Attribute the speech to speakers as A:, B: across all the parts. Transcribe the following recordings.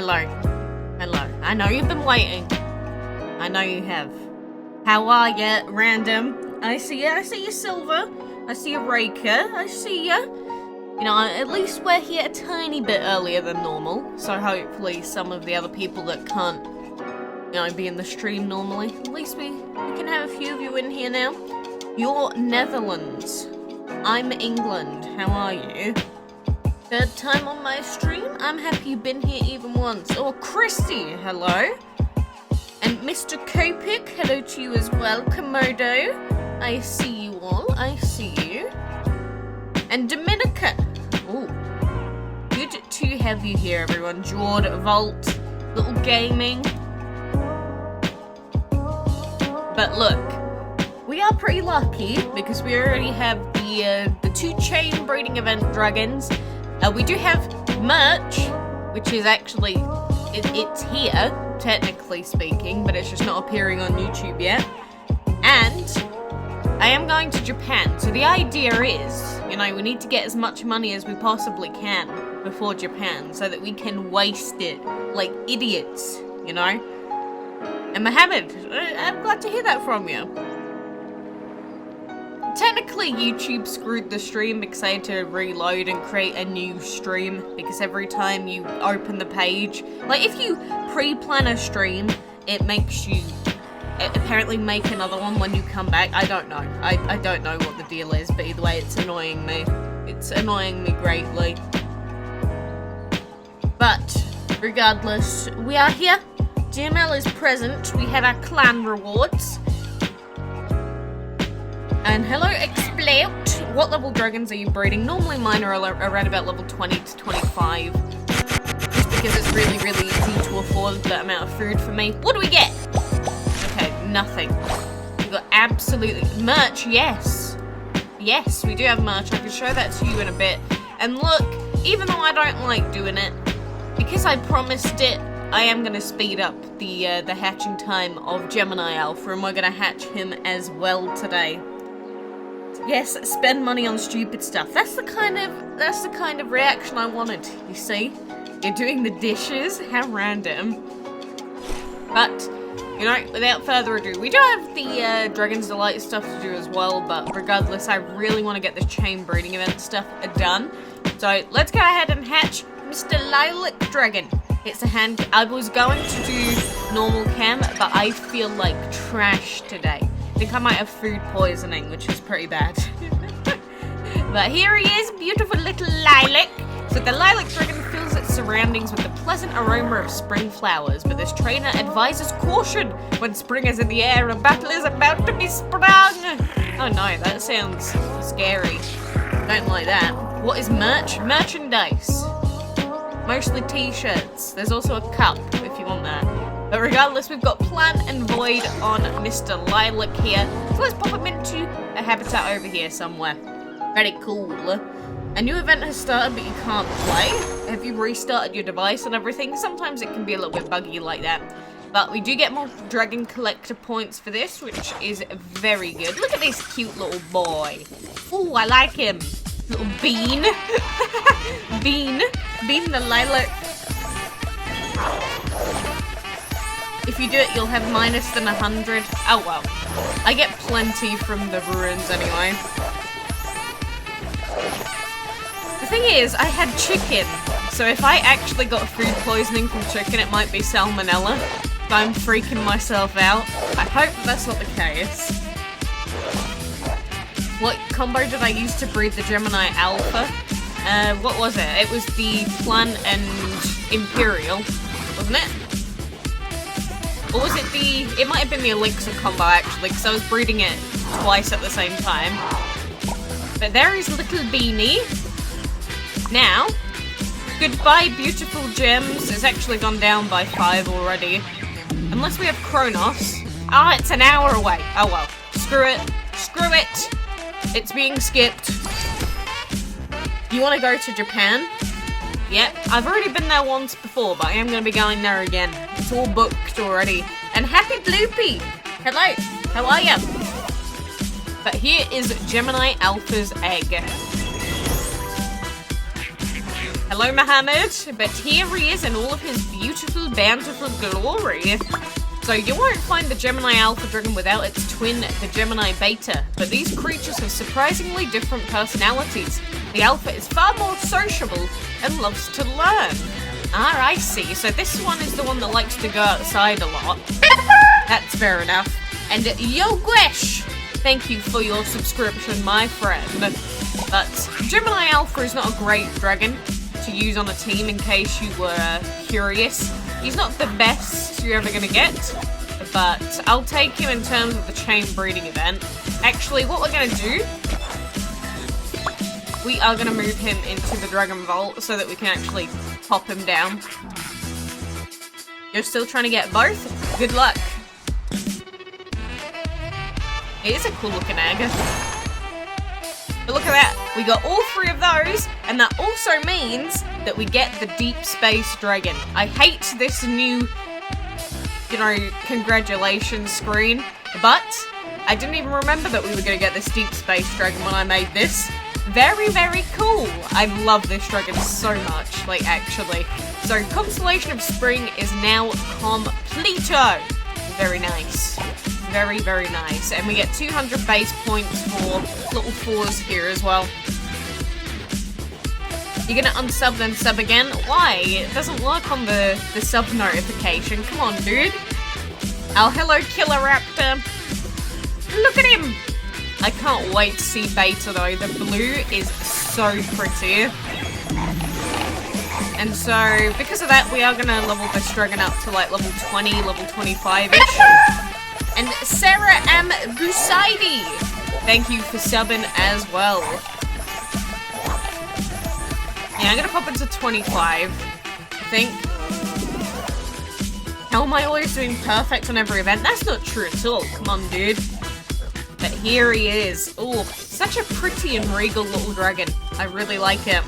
A: hello. Hello. I know you've been waiting. I know you have. How are ya, random? I see you, Silver. I see you, Raker. I see ya. You know, at least we're here a tiny bit earlier than normal, so hopefully some of the other people that can't, you know, be in the stream normally, at least we can have a few of you in here now. You're Netherlands. I'm England. How are you? Third time on my stream? I'm happy you've been here even once. Oh, Christy, hello. And Mr. Kopik, hello to you as well. Komodo, I see you all. I see you. And Dominica. Ooh. Good to have you here, everyone. Jord, Vault, little gaming. But look, we are pretty lucky because we already have the 2 chain breeding event dragons. We do have merch, which is actually, it's here, technically speaking, but it's just not appearing on YouTube yet. And I am going to Japan, so the idea is, you know, we need to get as much money as we possibly can before Japan so that we can waste it like idiots, you know? And Mohammed, I'm glad to hear that from you. Technically, YouTube screwed the stream because I had to reload and create a new stream because every time you open the page, like if you pre-plan a stream, it makes you apparently make another one when you come back. I don't know. I don't know what the deal is, but either way, it's annoying me. It's annoying me greatly. But regardless, we are here. GML is present. We have our clan rewards. And hello, Exploit. What level dragons are you breeding? Normally mine are around about level 20 to 25. Just because it's really, really easy to afford that amount of food for me. What do we get? Okay, nothing. We got absolutely... merch, yes. Yes, we do have merch. I can show that to you in a bit. And look, even though I don't like doing it, because I promised it, I am going to speed up the hatching time of Gemini Alpha, and we're going to hatch him as well today. Yes, spend money on stupid stuff. That's the kind of reaction I wanted, you see? You're doing the dishes? How random. But, you know, without further ado, we do have the Dragon's Delight stuff to do as well, but regardless, I really want to get this chain breeding event stuff done. So, let's go ahead and hatch Mr. Lilac Dragon. It's a hand... I was going to do normal cam, but I feel like trash today. I think I might have food poisoning, which is pretty bad. But here he is, beautiful little lilac. So the lilac dragon fills its surroundings with the pleasant aroma of spring flowers, but this trainer advises caution when spring is in the air and battle is about to be sprung. Oh no, that sounds scary. Don't like that. What is merch? Merchandise. Mostly t-shirts. There's also a cup if you want that. But regardless, we've got Plant and Void on Mr. Lilac here. So let's pop him into a habitat over here somewhere. Very cool. A new event has started, but you can't play. Have you restarted your device and everything? Sometimes it can be a little bit buggy like that. But we do get more Dragon Collector points for this, which is very good. Look at this cute little boy. Ooh, I like him. Little Bean. Bean the Lilac. If you do it, you'll have minus than 100. Oh well. I get plenty from the ruins anyway. The thing is, I had chicken. So if I actually got food poisoning from chicken, it might be salmonella. But I'm freaking myself out. I hope that's not the case. What combo did I use to breed the Gemini Alpha? What was it? It was the Plant and Imperial, wasn't it? Or was it the... it might have been the Elixir combo, actually, because I was breeding it twice at the same time. But there is little Beanie. Now, goodbye, beautiful gems. It's actually gone down by 5 already. Unless we have Kronos. Ah, it's an hour away. Oh well. Screw it. Screw it. It's being skipped. You want to go to Japan? Yep, I've already been there once before, but I am going to be going there again. It's all booked already. And happy Bloopy! Hello, how are ya? But here is Gemini Alpha's egg. Hello, Mohammed. But here he is in all of his beautiful, bountiful glory. So you won't find the Gemini Alpha Dragon without its twin, the Gemini Beta. But these creatures have surprisingly different personalities. The Alpha is far more sociable and loves to learn. Ah, I see. So this one is the one that likes to go outside a lot. That's fair enough. And Yo Gwesh, thank you for your subscription, my friend. But Gemini Alpha is not a great dragon to use on a team, in case you were curious. He's not the best you're ever gonna get, but I'll take him in terms of the chain breeding event. Actually, what we're gonna do, we are gonna move him into the Dragon Vault so that we can actually pop him down. You're still trying to get both? Good luck. It is a cool looking egg. But look at that, we got all three of those, and that also means that we get the Deep Space Dragon. I hate this new, you know, congratulations screen, but I didn't even remember that we were going to get this Deep Space Dragon when I made this. Very, very cool. I love this dragon so much, like, actually. So, Constellation of Spring is now completo. Very nice. Very, very nice. And we get 200 base points for little 4s here as well. You're gonna unsub then sub again? Why? It doesn't work on the sub notification. Come on, dude. Oh, hello, Killer Raptor. Look at him! I can't wait to see Beta though. The blue is so pretty. And so, because of that, we are gonna level this dragon up to like level 20, level 25-ish. And Sarah M. Busaidi, thank you for subbing as well. Yeah, I'm gonna pop into 25, I think. How am I always doing perfect on every event? That's not true at all. Come on, dude. But here he is. Oh, such a pretty and regal little dragon. I really like it.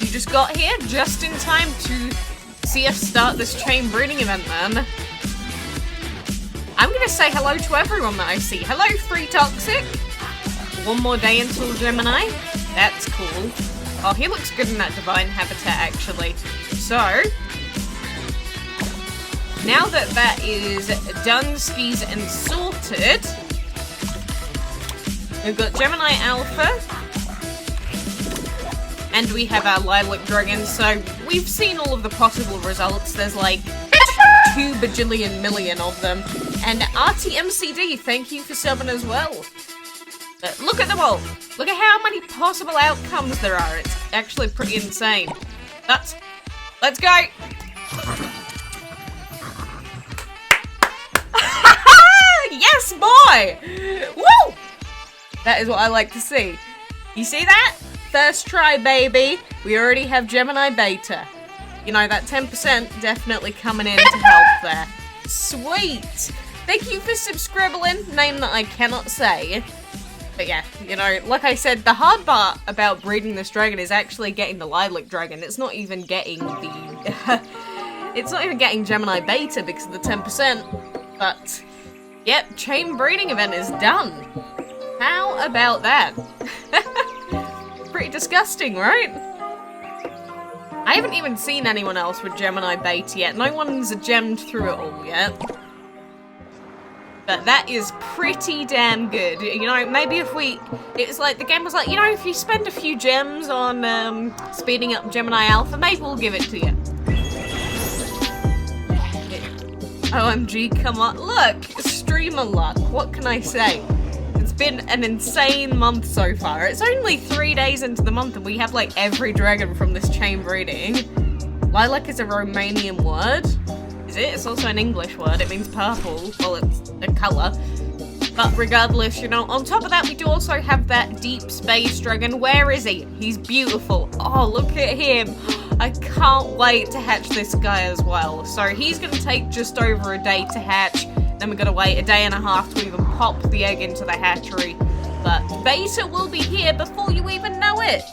A: You just got here just in time to see us start this chain breeding event, man. I'm gonna say hello to everyone that I see. Hello, Free Toxic. One more day until Gemini. That's cool. Oh, he looks good in that Divine Habitat, actually. So, now that that is done, skis, and sorted, we've got Gemini Alpha, and we have our Lilac Dragon. So, we've seen all of the possible results. There's like 2 bajillion million of them. And RTMCD, thank you for subbing as well. But look at them all. Look at how many possible outcomes there are. It's actually pretty insane. But let's go. Yes, boy. Woo! That is what I like to see. You see that? First try, baby. We already have Gemini Beta. You know, that 10% definitely coming in to help there. Sweet. Thank you for subscribbling, name that I cannot say. But yeah, you know, like I said, the hard part about breeding this dragon is actually getting the Lilac Dragon. It's not even getting the... it's not even getting Gemini Beta because of the 10%. But, yep, chain breeding event is done. How about that? Pretty disgusting, right? I haven't even seen anyone else with Gemini Beta yet. No one's gemmed through it all yet. But that is pretty damn good. You know, maybe if we... It was like, the game was like, you know, if you spend a few gems on speeding up Gemini Alpha, maybe we'll give it to you. OMG, come on. Look, streamer luck. What can I say? It's been an insane month so far. It's only 3 days into the month and we have like every dragon from this chain breeding. Lilac is a Romanian word. Is it? It's also an English word. It means purple. Well, it's a colour. But regardless, you know, on top of that, we do also have that Deep Space Dragon. Where is he? He's beautiful. Oh, look at him. I can't wait to hatch this guy as well. So he's going to take just over a day to hatch. Then we're going to wait a day and a half to even pop the egg into the hatchery. But Beta will be here before you even know it.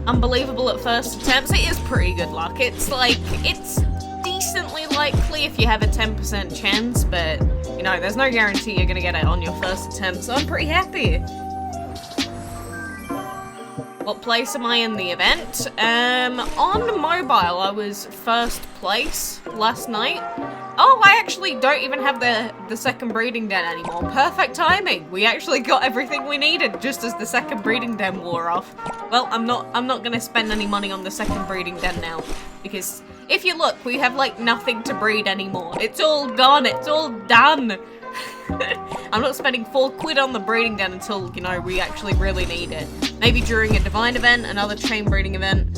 A: Unbelievable at first attempts. It is pretty good luck. It's like, it's decently likely if you have a 10% chance, but, you know, there's no guarantee you're going to get it on your first attempt, so I'm pretty happy. What place am I in the event? On mobile, I was first place last night. Oh, I actually don't even have the second breeding den anymore. Perfect timing. We actually got everything we needed just as the second breeding den wore off. Well, I'm not gonna spend any money on the second breeding den now, because if you look, we have like nothing to breed anymore. It's all gone. It's all done. I'm not spending £4 on the breeding den until, you know, we actually really need it. Maybe during a divine event, another chain breeding event.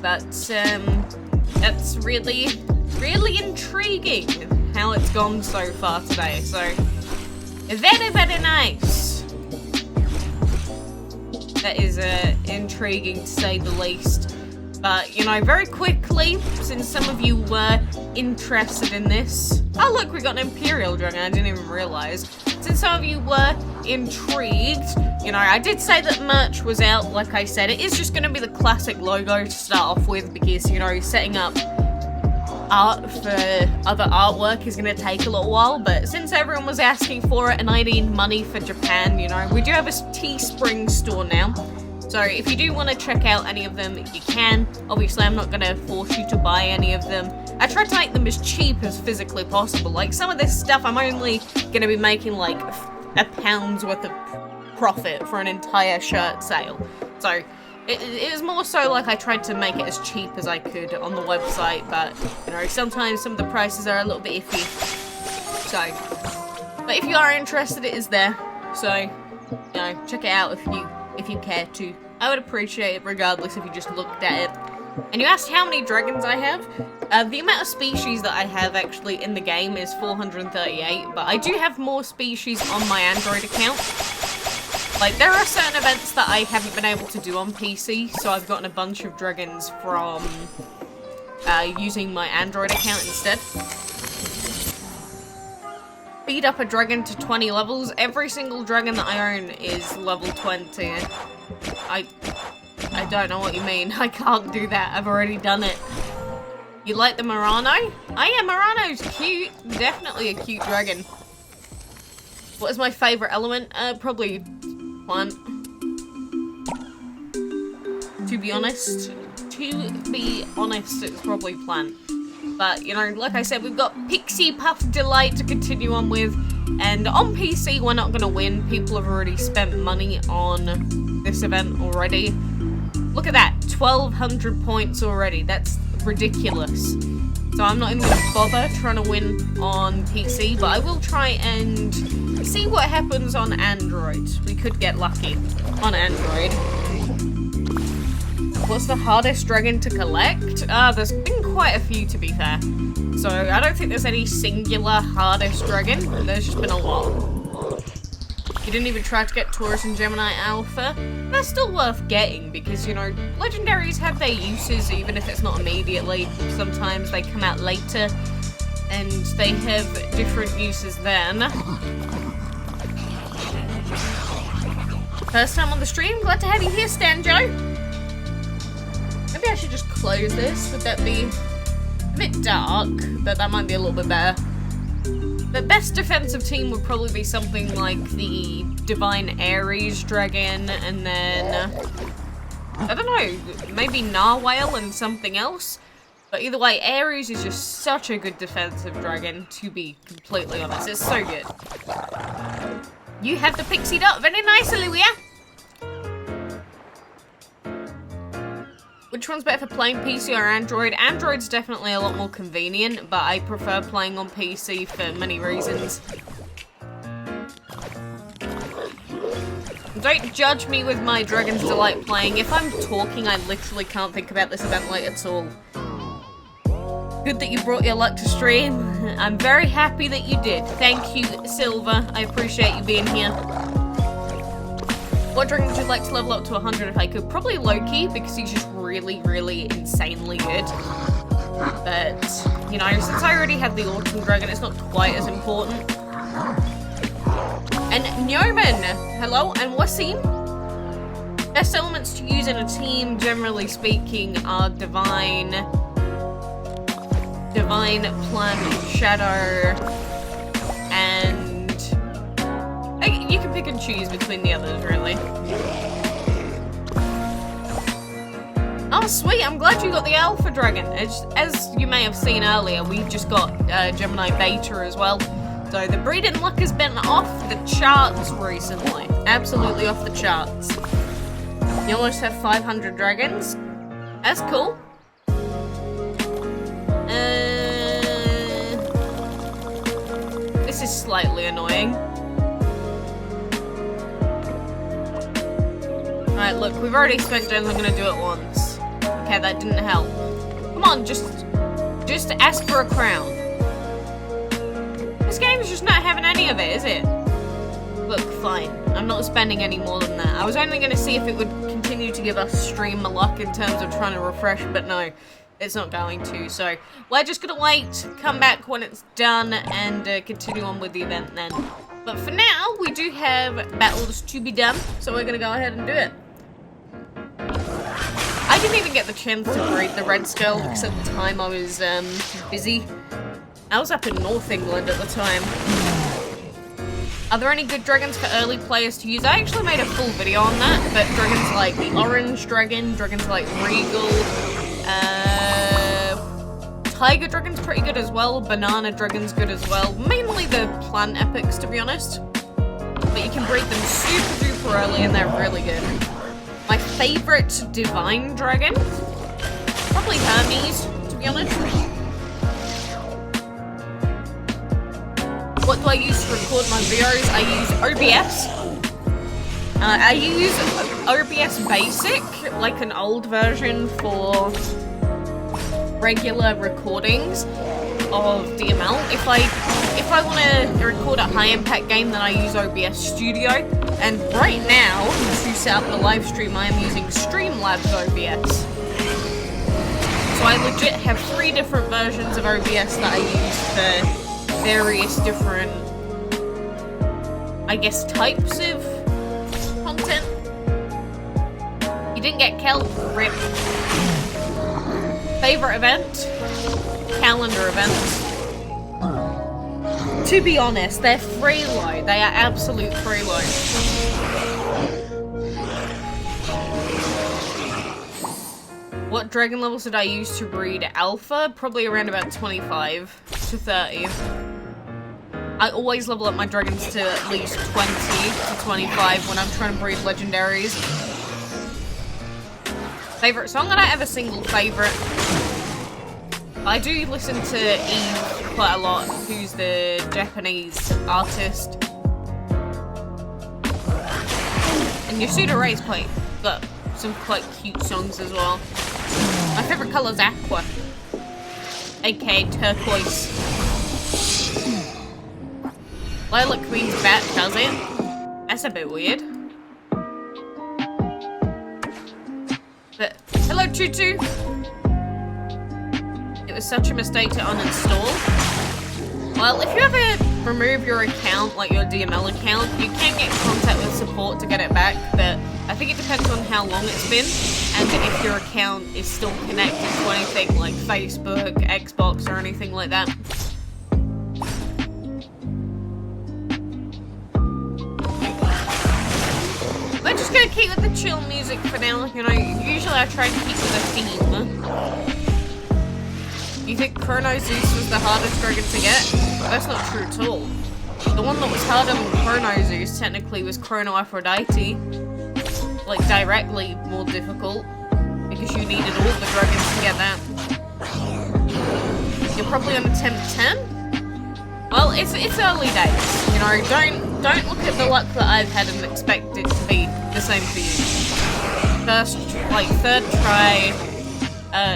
A: But that's really intriguing how it's gone so far today. So very, very nice. That is intriguing to say the least. But, you know, very quickly, since some of you were interested in this... Oh, look, we got an Imperial dragon, I didn't even realise. Since some of you were intrigued, you know, I did say that merch was out, like I said. It is just going to be the classic logo to start off with, because, you know, setting up art for other artwork is going to take a little while. But since everyone was asking for it, and I need money for Japan, you know, we do have a Teespring store now. So if you do want to check out any of them, you can. Obviously, I'm not going to force you to buy any of them. I try to make them as cheap as physically possible. Like, some of this stuff, I'm only going to be making, like, £1 worth of profit for an entire shirt sale. So, it was more so like I tried to make it as cheap as I could on the website. But, you know, sometimes some of the prices are a little bit iffy. So, but if you are interested, it is there. So, you know, check it out if you care to. I would appreciate it regardless if you just looked at it. And you asked how many dragons I have? The amount of species that I have actually in the game is 438, but I do have more species on my Android account. Like, there are certain events that I haven't been able to do on PC, so I've gotten a bunch of dragons from using my Android account instead. Speed up a dragon to 20 levels. Every single dragon that I own is level 20. I don't know what you mean. I can't do that. I've already done it. You like the Murano? Oh yeah, Murano's cute. Definitely a cute dragon. What is my favourite element? Probably plant. To be honest, it's probably plant. But, you know, like I said, we've got Pixie Puff Delight to continue on with. And on PC, we're not going to win. People have already spent money on this event already. Look at that, 1,200 points already. That's ridiculous. So I'm not even going to bother trying to win on PC, but I will try and see what happens on Android. We could get lucky on Android. What's the hardest dragon to collect? There's been quite a few, to be fair. So I don't think there's any singular hardest dragon. There's just been a lot. You didn't even try to get Taurus and Gemini Alpha. They're still worth getting because, you know, legendaries have their uses even if it's not immediately. Sometimes they come out later and they have different uses then. First time on the stream, glad to have you here, Stanjo. Maybe I should just close this. Would that be a bit dark? But that might be a little bit better. The best defensive team would probably be something like the Divine Ares Dragon, and then, I don't know, maybe Narwhale and something else. But either way, Ares is just such a good defensive dragon, to be completely honest. It's so good. You have the pixied up. Very nice, Olivia. Which one's better for playing PC or Android? Android's definitely a lot more convenient, but I prefer playing on PC for many reasons. Don't judge me with my Dragon's Delight playing. If I'm talking, I literally can't think about this event like at all. Good that you brought your luck to stream. I'm very happy that you did. Thank you, Silver. I appreciate you being here. What dragon would you like to level up to 100 if I could? Probably Loki, because he's just really, really insanely good. But, you know, since I already have the Autumn Dragon, it's not quite as important. And Nyoman, hello, and Wasim. Best elements to use in a team, generally speaking, are Divine, Plant, Shadow, and... you can pick and choose between the others, really. Oh, sweet. I'm glad you got the Alpha Dragon. As you may have seen earlier, we just got Gemini Beta as well. So the breeding luck has been off the charts recently. Absolutely off the charts. You almost have 500 dragons. That's cool. This is slightly annoying. Alright, look, we've already spent gems, I'm gonna do it once. Okay, that didn't help. Come on, just ask for a crown. This game's just not having any of it, is it? Look, fine. I'm not spending any more than that. I was only gonna see if it would continue to give us stream luck in terms of trying to refresh, but no. It's not going to, so we're just gonna wait, come back when it's done, and continue on with the event then. But for now, we do have battles to be done, so we're gonna go ahead and do it. I didn't even get the chance to breed the red skull because at the time I was busy. I was up in North England at the time. Are there any good dragons for early players to use? I actually made a full video on that, but dragons like the orange dragon, dragons like Regal, Tiger Dragon's pretty good as well, Banana Dragon's good as well. Mainly the plant epics, to be honest. But you can breed them super duper early and they're really good. My favourite Divine Dragon? Probably Hermes, to be honest. What do I use to record my videos? I use OBS. I use OBS Basic, like an old version for regular recordings of DML. If I want to record a high impact game, then I use OBS Studio. And right now, to set up the live stream, I am using Streamlabs OBS. So I legit have 3 different versions of OBS that I use for various different, I guess, types of content. You didn't get killed, RIP. Favorite event? Calendar events. To be honest, they're freeload. They are absolute freeload. What dragon levels did I use to breed Alpha? Probably around about 25 to 30. I always level up my dragons to at least 20 to 25 when I'm trying to breed legendaries. Favorite song? I don't have a single favorite. I do listen to Eve quite a lot, who's the Japanese artist. And Yasuda Ray's got some quite cute songs as well. My favorite color is aqua, aka turquoise. Lilac Queen's bat does it. That's a bit weird. But hello, Tutu. It was such a mistake to uninstall. Well, if you ever remove your account, like your DML account, you can get in contact with support to get it back, but I think it depends on how long it's been, and if your account is still connected to anything like Facebook, Xbox, or anything like that. We're just gonna keep with the chill music for now, you know, usually I try to keep with a theme. You think Chrono Zeus was the hardest dragon to get? That's not true at all. The one that was harder than Chrono Zeus technically was Chrono Aphrodite. Like, directly more difficult, because you needed all the dragons to get that. You're probably on attempt 10? Well, it's early days, you know, don't look at the luck that I've had and expect it to be the same for you. Third try,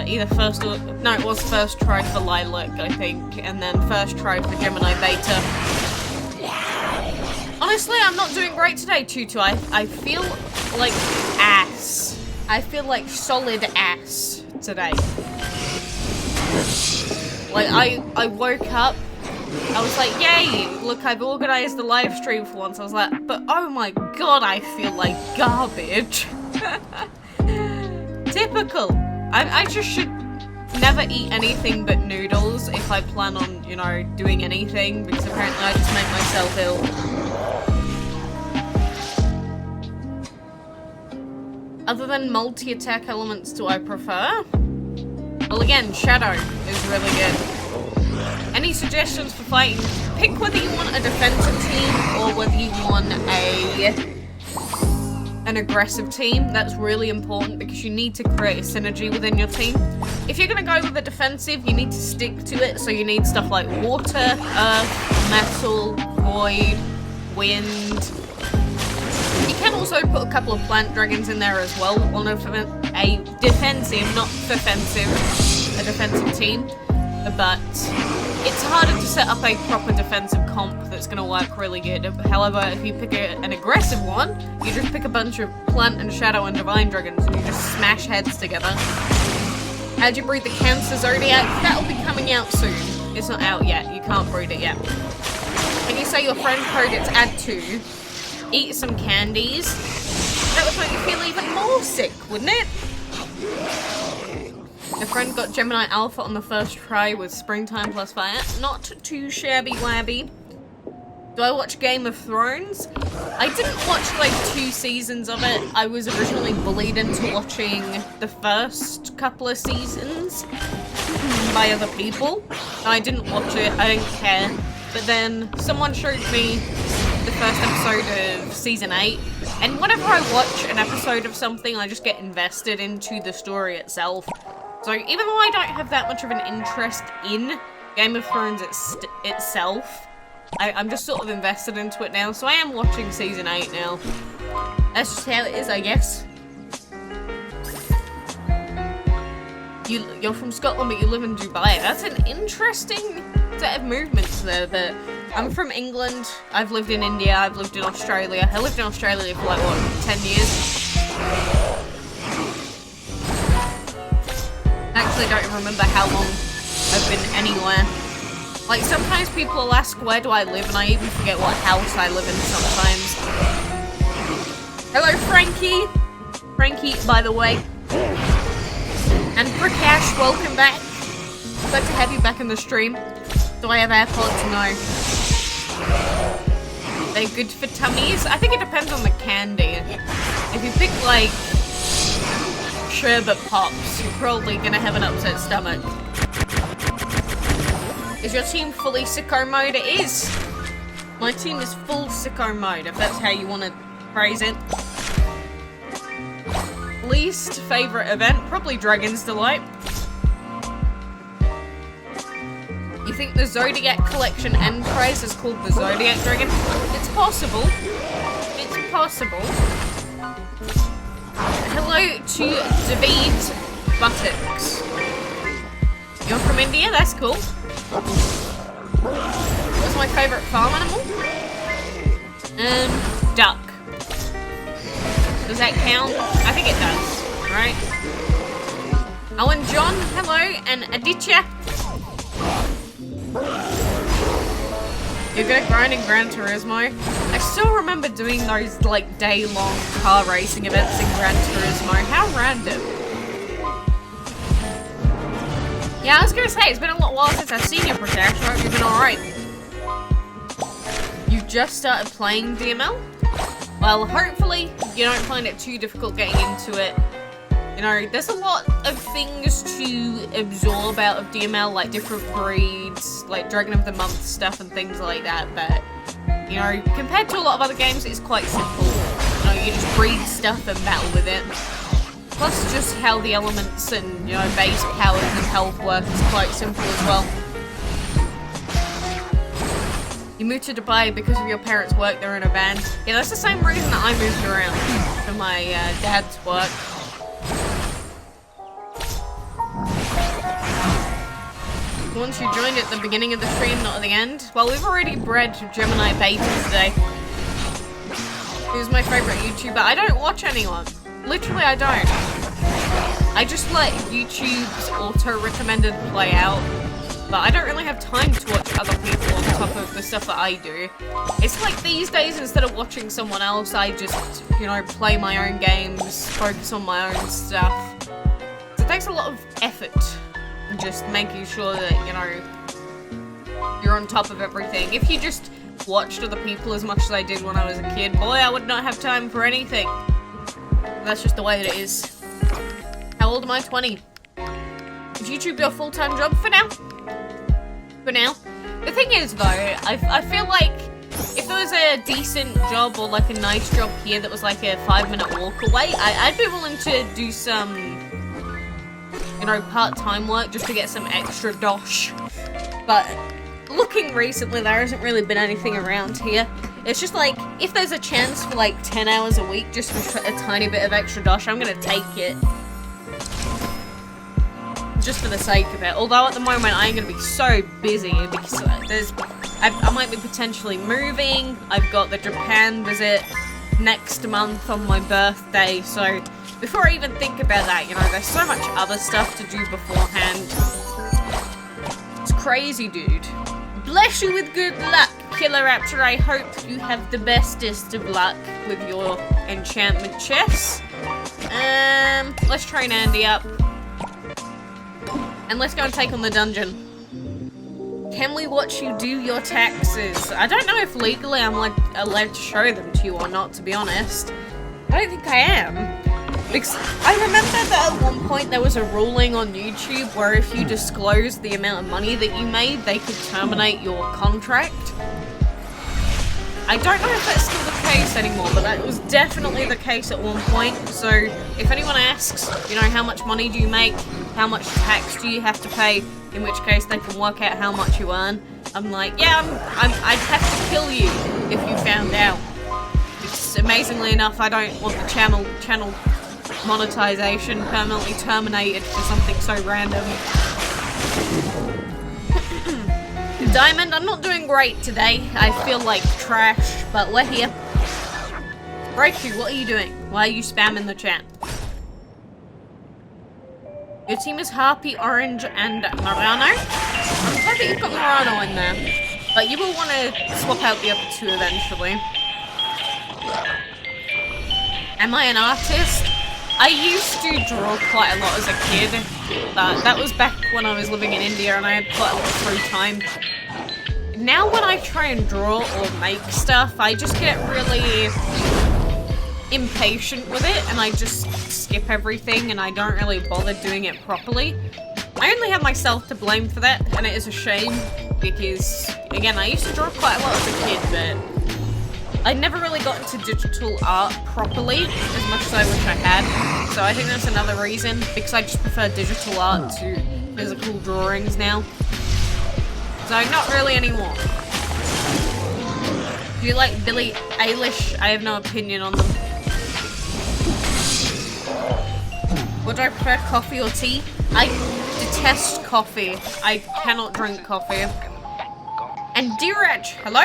A: either first or, no, it was first try for Lilac, I think, and then first try for Gemini Beta. Honestly, I'm not doing great today, Tutu. I feel like ass. I feel like solid ass today. Like, I woke up, I was like, yay, look, I've organised the live stream for once. I was like, but oh my god, I feel like garbage. Typical. I just should never eat anything but noodles if I plan on, you know, doing anything, because apparently I just make myself ill. Other than multi-attack elements do I prefer? Well, again, Shadow is really good. Any suggestions for fighting? Pick whether you want a defensive team or whether you want an aggressive team. That's really important because you need to create a synergy within your team. If you're going to go with a defensive, you need to stick to it. So you need stuff like water, earth, metal, void, wind. You can also put a couple of plant dragons in there as well on a defensive, not defensive, a defensive team. But it's harder to set up a proper defensive comp that's going to work really good. However, if you pick an aggressive one, you just pick a bunch of plant and shadow and divine dragons and you just smash heads together. How'd you breed the Cancer Zodiac? That'll be coming out soon. It's not out yet. You can't breed it yet. Can you say your friend code? It's add 2. Eat some candies. That would make you feel even more sick, wouldn't it? A friend got Gemini Alpha on the first try with Springtime plus Fire. Not too shabby wabby. Do I watch Game of Thrones? I didn't watch like 2 seasons of it. I was originally bullied into watching the first couple of seasons by other people. I didn't watch it, I didn't care. But then someone showed me the first episode of season 8, and whenever I watch an episode of something, I just get invested into the story itself. So even though I don't have that much of an interest in Game of Thrones itself, I'm just sort of invested into it now, so I am watching season 8 now. That's just how it is, I guess. You're from Scotland, but you live in Dubai. That's an interesting set of movements there. That I'm from England, I've lived in India, I've lived in Australia. I lived in Australia for like, what, 10 years? Actually, I don't remember how long I've been anywhere. Like, sometimes people will ask where do I live, and I even forget what house I live in sometimes. Hello, Frankie! Frankie, by the way. And Prakash, welcome back. Glad to have you back in the stream. Do I have AirPods? No. They're good for tummies? I think it depends on the candy. If you pick, like, sherbet pops, you're probably gonna have an upset stomach. Is your team fully sicko mode? It is! My team is full sicko mode, if that's how you want to phrase it. Least favourite event? Probably Dragon's Delight. You think the Zodiac Collection end prize is called the Zodiac Dragon? It's possible. It's possible. Hello to David Buttocks. You're from India? That's cool. What's my favourite farm animal? Duck. Does that count? I think it does, right? Oh, and John, hello, and Aditya. You're good at grinding Gran Turismo. I still remember doing those, like, day-long car racing events in Gran Turismo. How random. Yeah, I was gonna say, it's been a little while since I've seen your protection. I hope you've been alright. You just started playing DML? Well, hopefully you don't find it too difficult getting into it. You know, there's a lot of things to absorb out of DML, like different breeds, like Dragon of the Month stuff and things like that, but, you know, compared to a lot of other games, it's quite simple. You know, you just breed stuff and battle with it. Plus, just how the elements and, you know, base powers and health work is quite simple as well. You moved to Dubai because of your parents' work, they're in a band. Yeah, that's the same reason that I moved around, for my dad's work. Once you joined at the beginning of the stream, not at the end. Well, we've already bred Gemini Beta today. Who's my favourite YouTuber? I don't watch anyone. Literally, I don't. I just let YouTube's auto-recommended play out. But I don't really have time to watch other people on top of the stuff that I do. It's like these days, instead of watching someone else, I just, you know, play my own games, focus on my own stuff. So it takes a lot of effort, just making sure that, you know, you're on top of everything. If you just watched other people as much as I did when I was a kid, boy, I would not have time for anything. That's just the way that it is. How old am I? 20. Is YouTube your full-time job for now? For now. The thing is, though, I feel like if there was a decent job or like a nice job here that was like a 5-minute walk away, I'd be willing to do some, you know, part-time work just to get some extra dosh. But looking recently, there hasn't really been anything around here. It's just like, if there's a chance for like 10 hours a week just for a tiny bit of extra dosh, I'm gonna take it. Just for the sake of it. Although at the moment I am going to be so busy because I might be potentially moving. I've got the Japan visit next month on my birthday. So before I even think about that, you know, there's so much other stuff to do beforehand. It's crazy, dude. Bless you with good luck, Killer Raptor. I hope you have the bestest of luck with your enchantment chess. Let's train Andy up. And let's go and take on the dungeon. Can we watch you do your taxes? I don't know if legally I'm like allowed to show them to you or not, to be honest. I don't think I am. Because I remember that at one point there was a ruling on YouTube where if you disclosed the amount of money that you made, they could terminate your contract. I don't know if that's still the case anymore, but that was definitely the case at one point. So if anyone asks, you know, how much money do you make? How much tax do you have to pay? In which case they can work out how much you earn. I'm like, yeah, I'd have to kill you if you found out. Because amazingly enough, I don't want the channel monetization permanently terminated for something so random. Diamond, I'm not doing great today. I feel like trash, but we're here. Breaku, what are you doing? Why are you spamming the chat? Your team is Harpy, Orange, and Murano. I'm glad that you've got Murano in there, but you will want to swap out the other two eventually. Am I an artist? I used to draw quite a lot as a kid, but that was back when I was living in India and I had quite a lot of free time. Now when I try and draw or make stuff, I just get really impatient with it and I just skip everything and I don't really bother doing it properly. I only have myself to blame for that, and it is a shame because, again, I used to draw quite a lot as a kid, but I never really got into digital art properly as much as I wish I had. So I think that's another reason, because I just prefer digital art to physical drawings now. So not really anymore. Do you like Billie Eilish? I have no opinion on them. Would I prefer coffee or tea? I detest coffee. I cannot drink coffee. And Diraj, hello.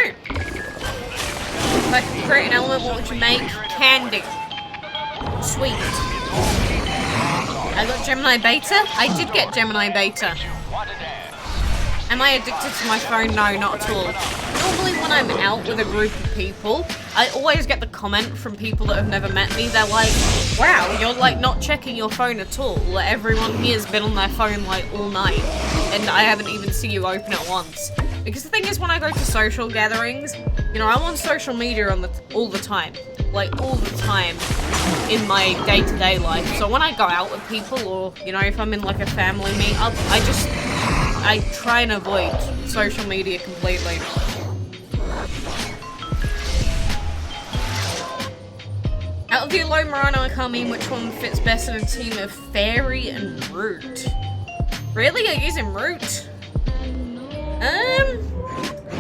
A: If I could create an element, what would you make? Candy. Sweet. I got Gemini Beta? I did get Gemini Beta. Am I addicted to my phone? No, not at all. Normally when I'm out with a group of people, I always get the comment from people that have never met me. They're like, wow, you're like not checking your phone at all. Everyone here has been on their phone like all night, and I haven't even seen you open it once. Because the thing is, when I go to social gatherings, you know, I'm on social media all the time. Like, all the time in my day-to-day life. So when I go out with people, or, you know, if I'm in like a family meetup, I try and avoid social media completely. Out of the Low Murano and Carmine, which one fits best in a team of Fairy and Root? Really? You're using Root?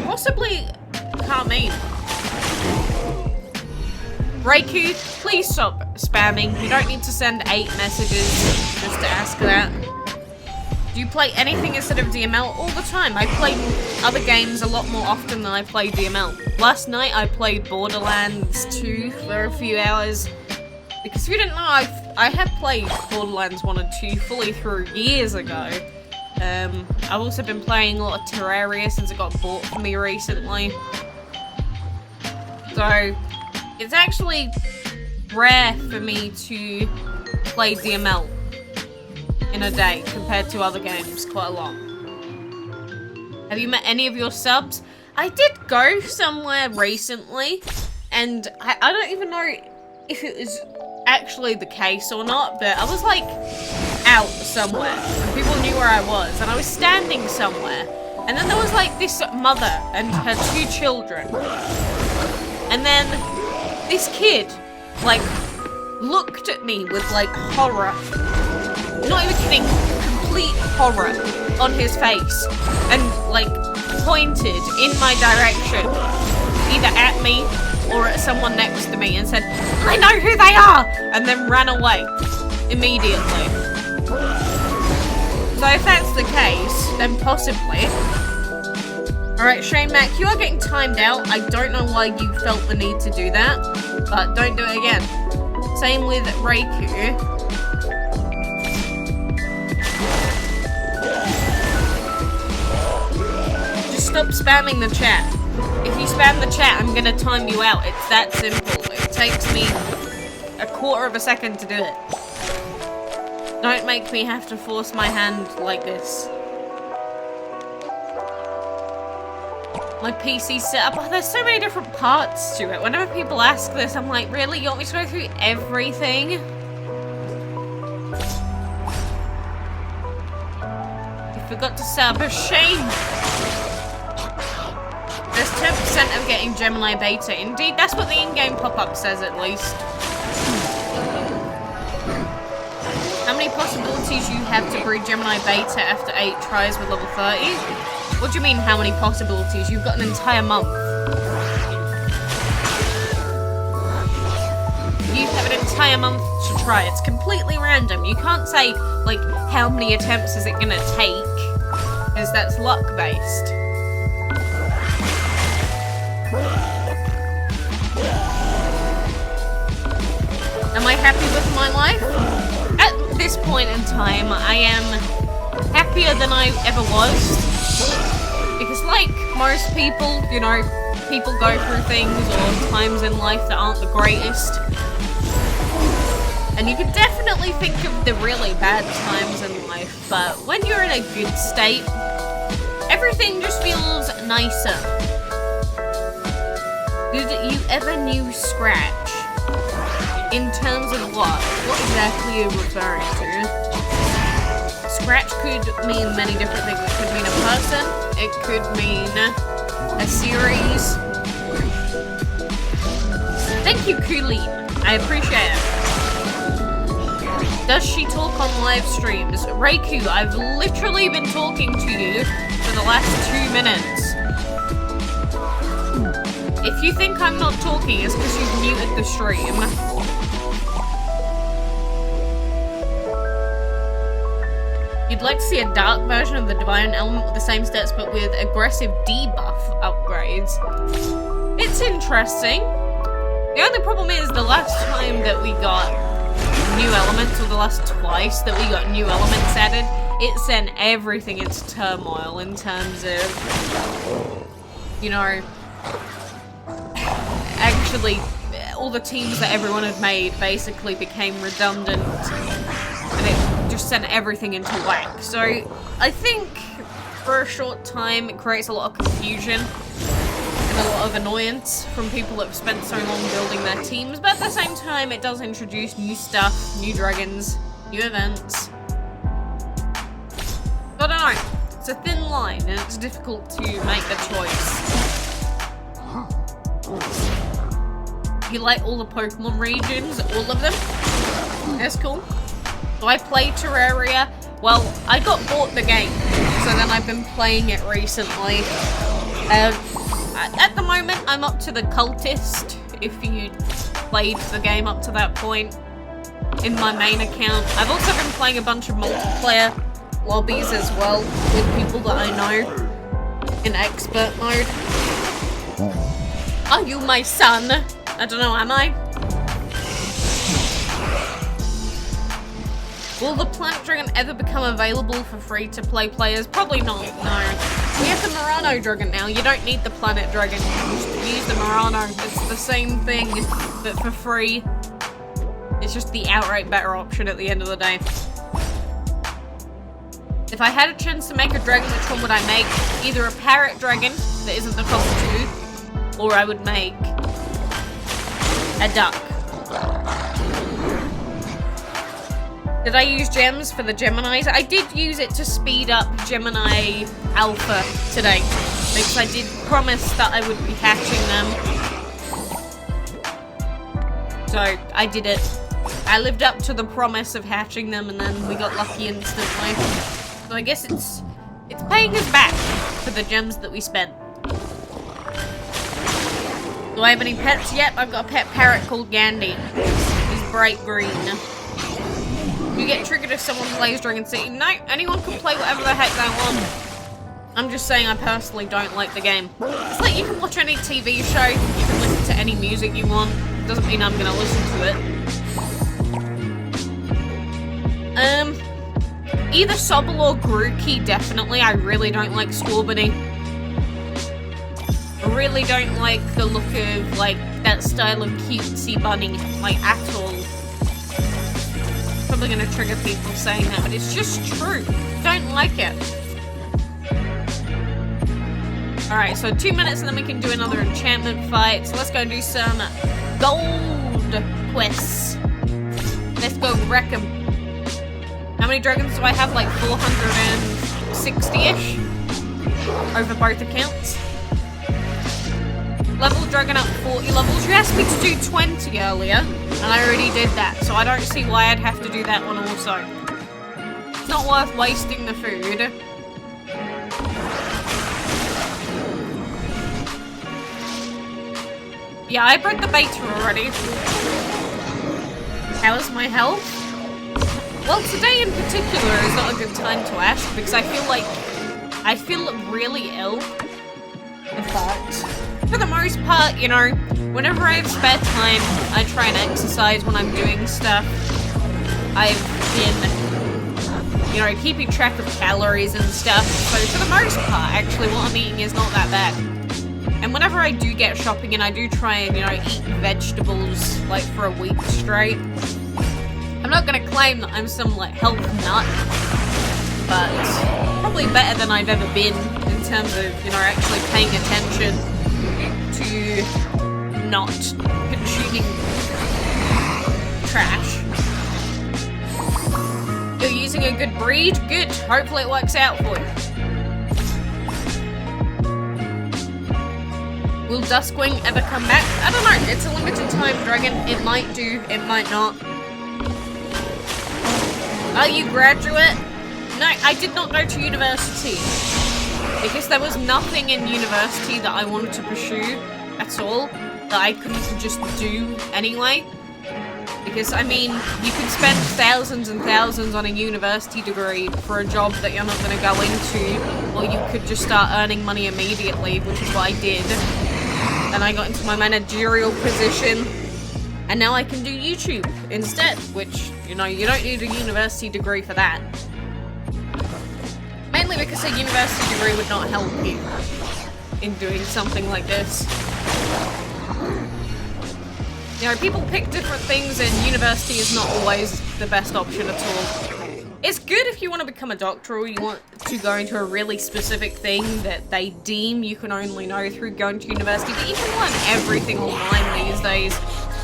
A: Possibly Carmine. Reiku, please stop spamming. You don't need to send 8 messages just to ask that. Do you play anything instead of DML? All the time. I play other games a lot more often than I play DML. Last night I played Borderlands 2 for a few hours. Because if you didn't know, I have played Borderlands 1 and 2 fully through years ago. I've also been playing a lot of Terraria since it got bought for me recently. So, it's actually rare for me to play DML in a day compared to other games quite a lot. Have you met any of your subs? I did go somewhere recently, and I don't even know if it was actually the case or not, but I was like out somewhere and people knew where I was, and I was standing somewhere, and then there was like this mother and her 2 children, and then this kid like looked at me with like horror, not even kidding, complete horror on his face, and like pointed in my direction, either at me or at someone next to me, and said, "I know who they are," and then ran away immediately. So if that's the case, then possibly. Alright, Shane Mac, you are getting timed out. I don't know why you felt the need to do that, but don't do it again. Same with Reiku. Just stop spamming the chat. If you spam the chat, I'm gonna time you out. It's that simple. It takes me a quarter of a second to do it. Don't make me have to force my hand like this. My PC setup. Oh, there's so many different parts to it. Whenever people ask this, I'm like, really? You want me to go through everything? You forgot to set up a shame. There's 10% of getting Gemini Beta. Indeed, that's what the in-game pop-up says at least. How many possibilities you have to breed Gemini Beta after 8 tries with level 30? What do you mean, how many possibilities? You've got an entire month. You have an entire month to try. It's completely random. You can't say, like, how many attempts is it gonna take? Because that's luck-based. Am I happy with my life? At this point in time, I am happier than I ever was. Because like most people, you know, people go through things or times in life that aren't the greatest. And you can definitely think of the really bad times in life, but when you're in a good state, everything just feels nicer. Did you ever knew Scratch? In terms of what? What exactly are you referring to? Scratch could mean many different things. It could mean a person, it could mean a series. Thank you, Colleen. I appreciate it. Does she talk on live streams? Reiku, I've literally been talking to you for the last 2 minutes. If you think I'm not talking, it's because you've muted the stream. You'd like to see a dark version of the Divine Element with the same stats but with aggressive debuff upgrades. It's interesting. The only problem is the last time that we got new elements, or the last twice that we got new elements added, it sent everything into turmoil in terms of, you know, actually all the teams that everyone had made basically became redundant, and it just sent everything into whack. So I think for a short time it creates a lot of confusion and a lot of annoyance from people that have spent so long building their teams, but at the same time it does introduce new stuff, new dragons, new events. So I don't know, it's a thin line and it's difficult to make the choice. You like all the Pokemon regions, all of them? That's cool. Do I play Terraria? Well, I got bought the game, so then I've been playing it recently. At the moment, I'm up to the Cultist, if you played the game up to that point, in my main account. I've also been playing a bunch of multiplayer lobbies as well, with people that I know, in expert mode. Are you my son? I don't know, am I? Will the Planet Dragon ever become available for free-to-play players? Probably not, no. We have the Murano Dragon now. You don't need the Planet Dragon. You just use the Murano. It's the same thing, but for free. It's just the outright better option at the end of the day. If I had a chance to make a dragon, which one would I make? Either a parrot dragon that isn't the cockatoo, or I would make a duck. Did I use gems for the Geminis? I did use it to speed up Gemini Alpha today, because I did promise that I would be hatching them. So, I did it. I lived up to the promise of hatching them, and then we got lucky instantly. So I guess it's paying us back for the gems that we spent. Do I have any pets? Yep, I've got a pet parrot called Gandhi. He's bright green. You get triggered if someone plays Dragon City. No, anyone can play whatever the heck they want. I'm just saying I personally don't like the game. It's like you can watch any TV show, you can listen to any music you want. Doesn't mean I'm gonna listen to it. Either Sobble or Grookey, definitely. I really don't like Scorbunny. I really don't like the look of, like, that style of cutesy bunny, like, at all. Probably gonna trigger people saying that, but it's just true. Don't like it. Alright, so 2 minutes and then we can do another enchantment fight. So let's go do some gold quests. Let's go wreck 'em. How many dragons do I have? Like 460-ish? Over both accounts. Level dragon up 40 levels. You asked me to do 20 earlier, and I already did that, so I don't see why I'd have to do that one also. It's not worth wasting the food. Yeah, I bred the beta already. How is my health? Well, today in particular is not a good time to ask, because I feel really ill. In fact, for the most part, you know, whenever I have spare time, I try and exercise when I'm doing stuff. I've been, you know, keeping track of calories and stuff, so for the most part, actually, what I'm eating is not that bad. And whenever I do get shopping in, I do try and, you know, eat vegetables, like, for a week straight. I'm not gonna claim that I'm some, like, health nut, but probably better than I've ever been in terms of, you know, actually paying attention to not consuming trash. You're using a good breed? Good. Hopefully it works out for you. Will Duskwing ever come back? I don't know. It's a limited time dragon. It might do. It might not. Are you graduate? No, I did not go to university. Because there was nothing in university that I wanted to pursue at all. That I couldn't just do anyway. Because, I mean, you could spend thousands and thousands on a university degree for a job that you're not going to go into. Or you could just start earning money immediately, which is what I did. And I got into my managerial position. And now I can do YouTube instead, which, you know, you don't need a university degree for that. Mainly because a university degree would not help you in doing something like this. You know, people pick different things and university is not always the best option at all. It's good if you want to become a doctor or you want to go into a really specific thing that they deem you can only know through going to university, but you can learn everything online these days.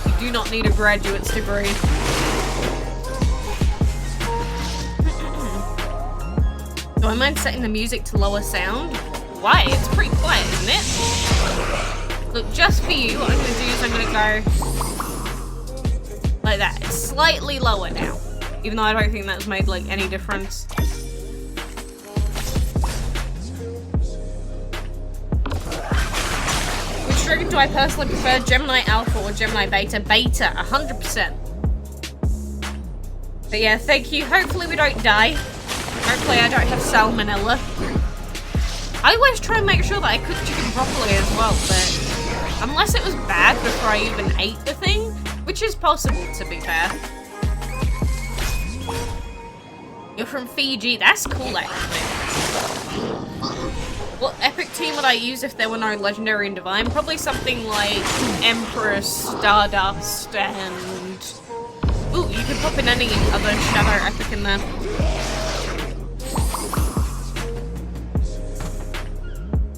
A: You do not need a graduate's degree. Do I mind setting the music to lower sound? Why? It's pretty quiet, isn't it? Look, just for you, what I'm going to do is I'm going to go like that. It's slightly lower now. Even though I don't think that's made, like, any difference. Which dragon do I personally prefer? Gemini Alpha or Gemini Beta? Beta, 100%. But yeah, thank you. Hopefully we don't die. Hopefully I don't have salmonella. I always try and make sure that I cook chicken properly as well, but unless it was bad before I even ate the thing, which is possible to be fair. You're from Fiji, that's cool actually. What epic team would I use if there were no Legendary and Divine? Probably something like Empress, Stardust, and... Ooh, you can pop in any other Shadow epic in there.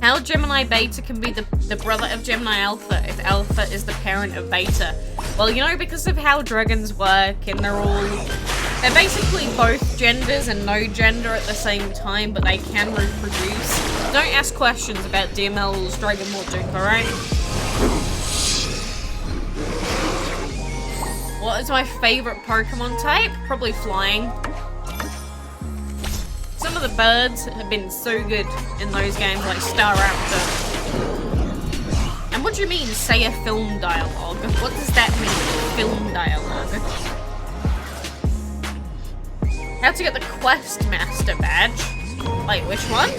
A: How Gemini Beta can be the brother of Gemini Alpha if Alpha is the parent of Beta? Well, you know, because of how dragons work and they're all They're basically both genders and no gender at the same time, but they can reproduce. Don't ask questions about DML's Dragon Logic, alright? What is my favorite Pokemon type? Probably flying. Some of the birds have been so good in those games, like Staraptor. And what do you mean, say a film dialogue? What does that mean, film dialogue? How to get the Quest Master badge? Wait, which one?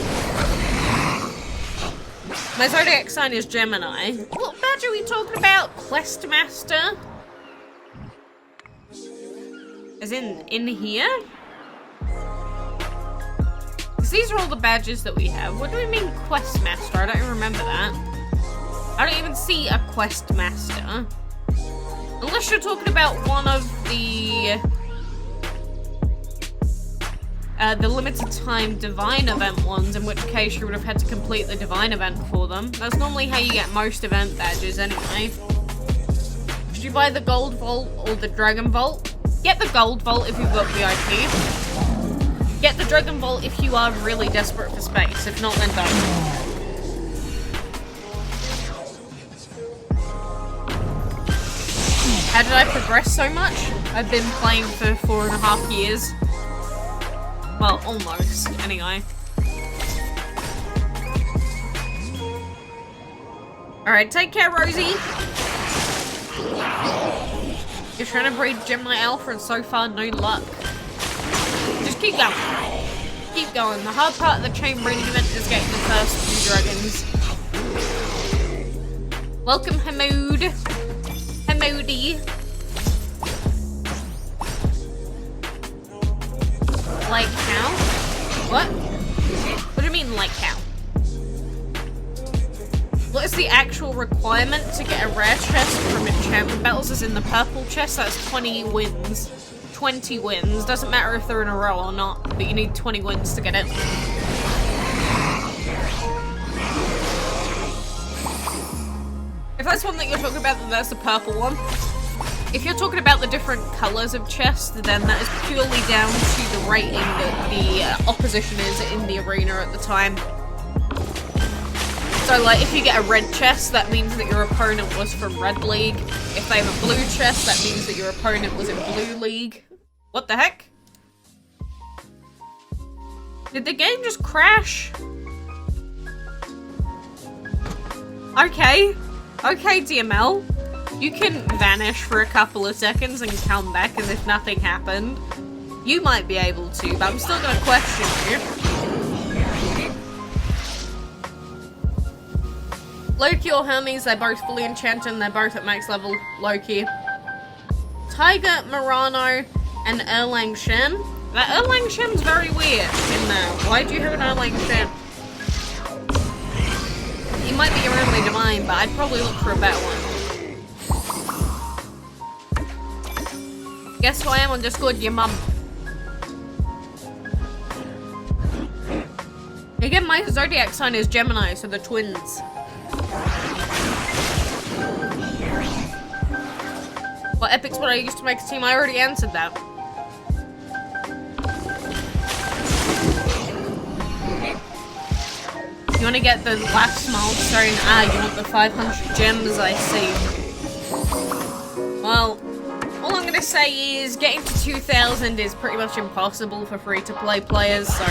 A: My zodiac sign is Gemini. What badge are we talking about? Quest Master? As in here? Because these are all the badges that we have. What do we mean Quest Master? I don't even remember that. I don't even see a Quest Master. Unless you're talking about one of the limited time Divine Event ones, in which case you would have had to complete the Divine Event for them. That's normally how you get most event badges anyway. Should you buy the Gold Vault or the Dragon Vault? Get the Gold Vault if you've got VIP. Get the Dragon Vault if you are really desperate for space. If not, then don't. How did I progress so much? I've been playing for 4.5 years. Well, almost, anyway. Alright, take care, Rosie. You're trying to breed Gemini Alpha and so far no luck. Just keep going. Keep going. The hard part of the chain breeding event is getting the first 2 dragons. Welcome, Hamoud. Hamoudi. Like how? What? What do you mean, like how? What is the actual requirement to get a rare chest from enchantment battles? Is in the purple chest, that's 20 wins. 20 wins. Doesn't matter if they're in a row or not, but you need 20 wins to get it. If that's one that you're talking about, then that's the purple one. If you're talking about the different colours of chests, then that is purely down to the rating that the opposition is in the arena at the time. So, like, if you get a red chest, that means that your opponent was from Red League. If they have a blue chest, that means that your opponent was in Blue League. What the heck? Did the game just crash? Okay. Okay, DML. You can vanish for a couple of seconds and come back as if nothing happened. You might be able to, but I'm still gonna question you. Loki or Hermes, they're both fully enchanted and they're both at max level Loki. Tiger, Murano, and Erlang Shen. That Erlang Shen's very weird in there. Why do you have an Erlang Shen? He might be your only divine, but I'd probably look for a better one. Guess who I am on Discord? Your mum. Again, my zodiac sign is Gemini, so the twins. What epic's what I used to make a team? I already answered that. You want to get the last milestone? Ah, you want the 500 gems, I see. Well, all I'm going to say is getting to 2,000 is pretty much impossible for free-to-play players, so...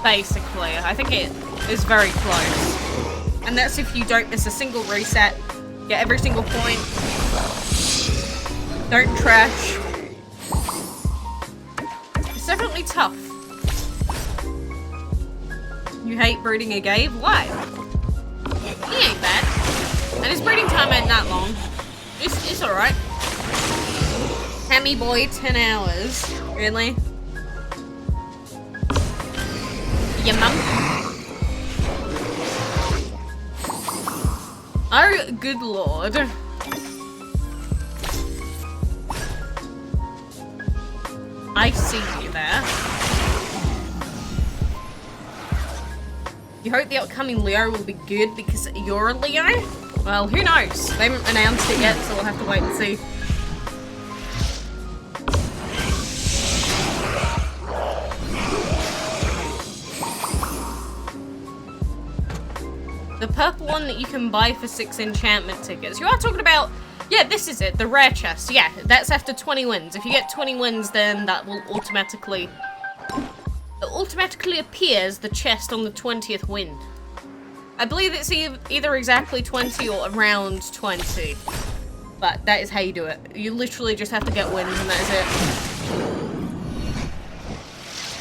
A: Basically, I think it is very close. And that's if you don't miss a single reset, get every single point, don't trash. It's definitely tough. You hate breeding a Gave? Why? He ain't bad. And his breeding time ain't that long. It's alright. Hammy boy, 10 hours. Really? Your mum? Oh, good lord. I see you there. You hope the upcoming Leo will be good because you're a Leo? Well, who knows? They haven't announced it yet, so we'll have to wait and see. purple one that you can buy for 6 enchantment tickets. You are talking about, yeah, this is it, the rare chest. Yeah, that's after 20 wins. If you get 20 wins, then that will automatically appears the chest on the 20th win. I believe it's either exactly 20 or around 20. But that is how you do it. You literally just have to get wins and that is it.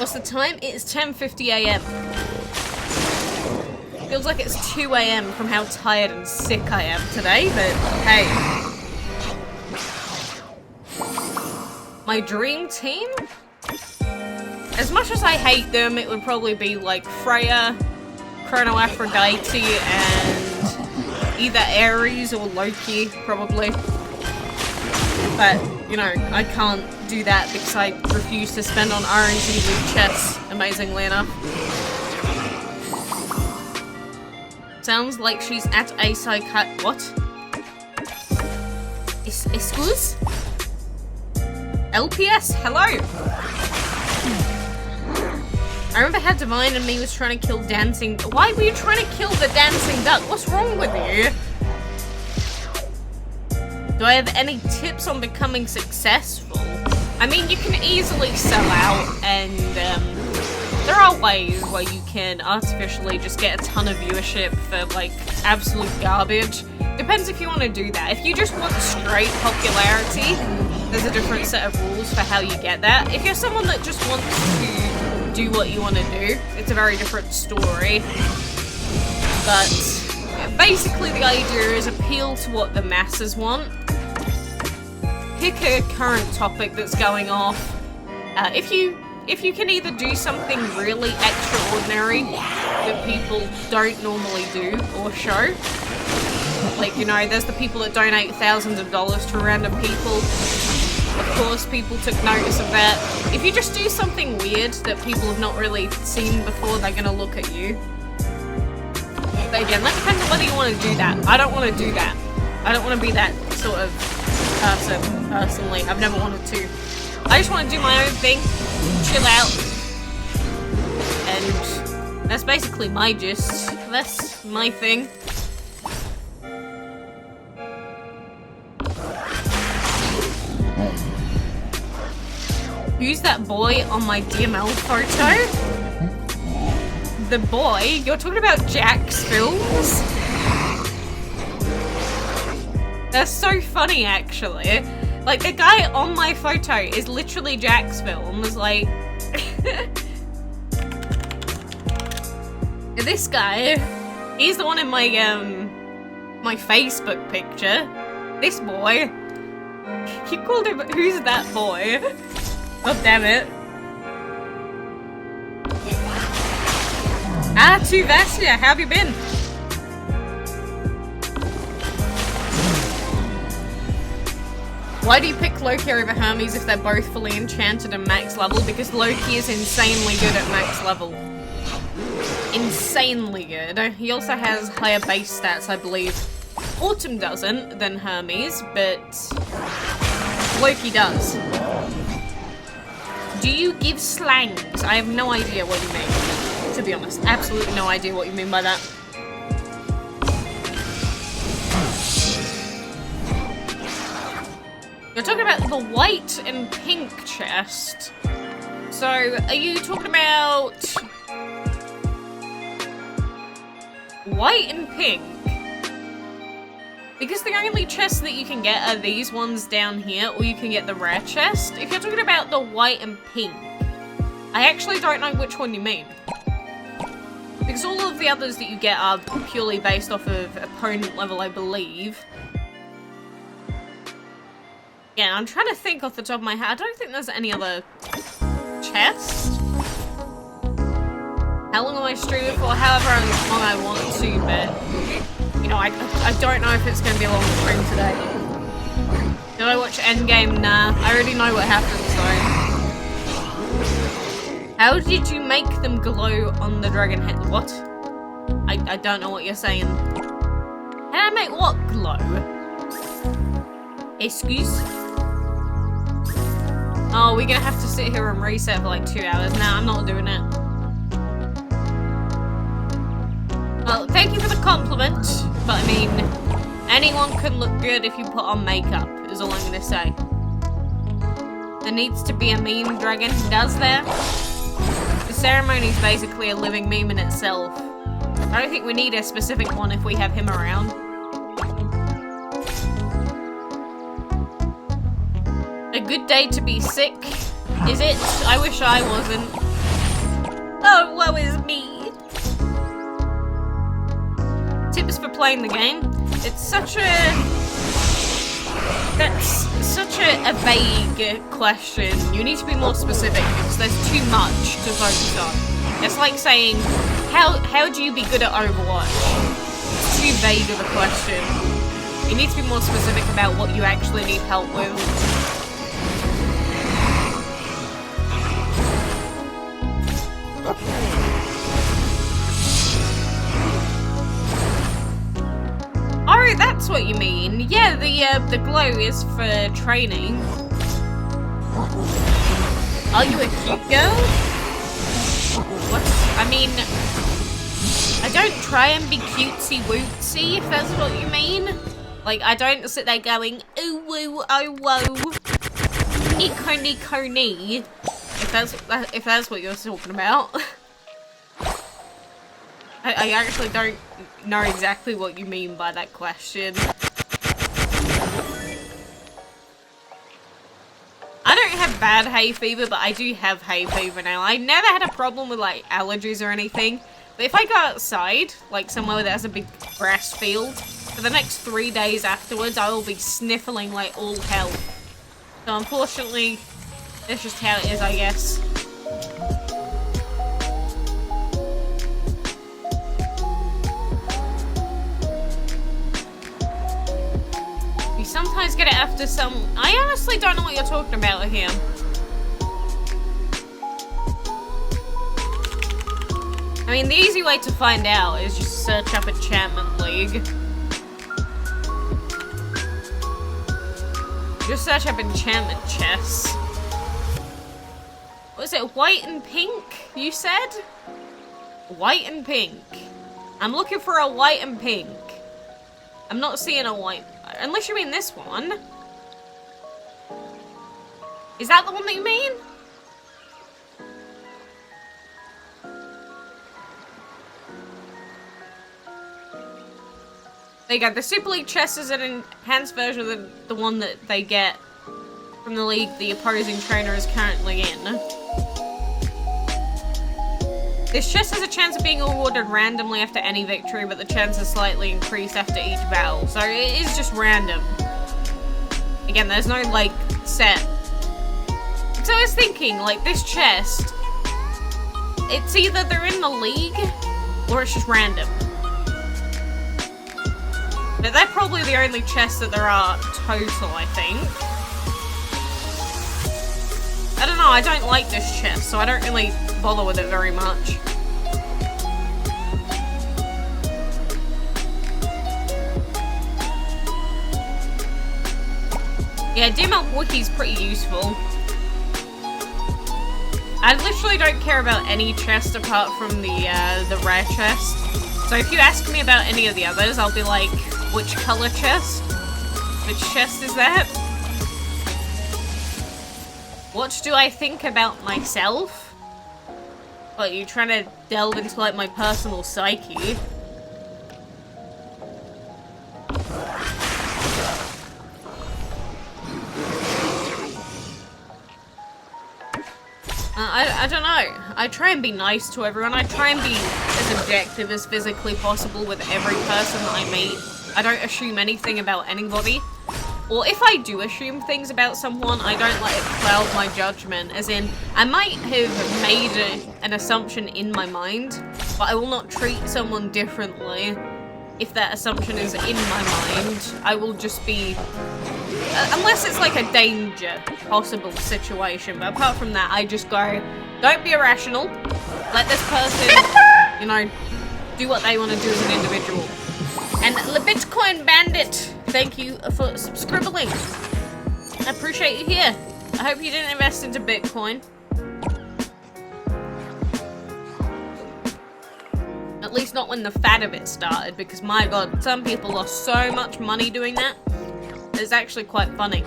A: What's the time? It is 10:50 AM. Feels like it's 2 AM from how tired and sick I am today, but hey. My dream team? As much as I hate them, it would probably be like Freya, Chrono Aphrodite, and either Ares or Loki, probably. But, you know, I can't do that because I refuse to spend on RNG loot chests, amazingly enough. Sounds like she's at a what? Excuse? LPS, hello! I remember how Divine and me was trying to kill Dancing... Why were you trying to kill the Dancing Duck? What's wrong with you? Do I have any tips on becoming successful? I mean, you can easily sell out, and there are ways where you can artificially just get a ton of viewership for, like, absolute garbage. Depends if you want to do that. If you just want straight popularity, there's a different set of rules for how you get that. If you're someone that just wants to do what you want to do, it's a very different story. But basically the idea is appeal to what the masses want. Pick a current topic that's going off. If you can either do something really extraordinary that people don't normally do or show, like, you know, there's the people that donate thousands of dollars to random people. Of course, people took notice of that. If you just do something weird that people have not really seen before, they're gonna look at you. But again, that depends on whether you want to do that. I don't want to do that. I don't want to be that sort of person, personally. I've never wanted to. I just want to do my own thing, chill out, and that's basically my gist. That's my thing. Who's that boy on my DML photo? The boy? You're talking about Jack's Films? That's so funny, actually. Like, the guy on my photo is literally Jack's Films, like... This guy, he's the one in my, my Facebook picture. This boy. You called him, who's that boy? Oh, damn it. Ah, Tuvasia, how have you been? Why do you pick Loki over Hermes if they're both fully enchanted and max level? Because Loki is insanely good at max level. Insanely good. He also has higher base stats, I believe. Autumn doesn't, than Hermes, but Loki does. Do you give slangs? I have no idea what you mean, to be honest. Absolutely no idea what you mean by that. You're talking about the white and pink chest. So, are you talking about white and pink? Because the only chests that you can get are these ones down here, or you can get the rare chest. If you're talking about the white and pink, I actually don't know which one you mean. Because all of the others that you get are purely based off of opponent level, I believe. Yeah, I'm trying to think off the top of my head. I don't think there's any other chests. How long am I streaming for? However long I want to, but... You know, I don't know if it's going to be a long stream today. Did I watch Endgame? Nah. I already know what happens, though. How did you make them glow on the dragon head? What? I don't know what you're saying. How did I make what glow? Excuse? Oh, we're gonna have to sit here and reset for like 2 hours. Nah, I'm not doing it. Well, thank you for the a compliment, but I mean, anyone can look good if you put on makeup, is all I'm gonna say. There needs to be a meme dragon. Does there? The ceremony is basically a living meme in itself. I don't think we need a specific one if we have him around. A good day to be sick, is it? I wish I wasn't. Oh, woe is me. Tips for playing the game. It's such a... That's such a vague question. You need to be more specific because there's too much to focus on. It's like saying, how do you be good at Overwatch? It's too vague of a question. You need to be more specific about what you actually need help with. Oh, that's what you mean. Yeah, the glow is for training. Are you a cute girl? What? I mean, I don't try and be cutesy wootsy, if that's what you mean. Like, I don't sit there going, ooh woo, oh whoa, nico nico ni. If that's what you're talking about. I actually don't know exactly what you mean by that question. I don't have bad hay fever, but I do have hay fever now. I never had a problem with like allergies or anything, but if I go outside, like somewhere where there's a big grass field, for the next 3 days afterwards, I will be sniffling like all hell. So unfortunately, that's just how it is, I guess. You sometimes get it after some... I honestly don't know what you're talking about here. I mean, the easy way to find out is just search up Enchantment League. Just search up enchantment chests. What is it? White and pink? You said? White and pink. I'm looking for a white and pink. I'm not seeing a white. Unless you mean this one. Is that the one that you mean? There you go. The Super League chest is an enhanced version of the one that they get from the league the opposing trainer is currently in. This chest has a chance of being awarded randomly after any victory, but the chance is slightly increased after each battle. So it is just random. Again, there's no, like, set. So I was thinking, like, this chest, it's either they're in the league, or it's just random. But they're probably the only chests that there are total, I think. I don't know, I don't like this chest, so I don't really bother with it very much. Yeah, DML Wiki's pretty useful. I literally don't care about any chest apart from the rare chest. So if you ask me about any of the others, I'll be like, which color chest? Which chest is that? What do I think about myself? What, you trying to delve into like my personal psyche? I don't know. I try and be nice to everyone. I try and be as objective as physically possible with every person that I meet. I don't assume anything about anybody. Or if I do assume things about someone, I don't let it cloud my judgment. As in, I might have made an assumption in my mind, but I will not treat someone differently if that assumption is in my mind. I will just be... unless it's like a danger possible situation, but apart from that, I just go, don't be irrational. Let this person, you know, do what they want to do as an individual. And the Bitcoin Bandit, thank you for subscribing. I appreciate you here. I hope you didn't invest into Bitcoin. At least not when the fad of it started, because my god, some people lost so much money doing that. It's actually quite funny,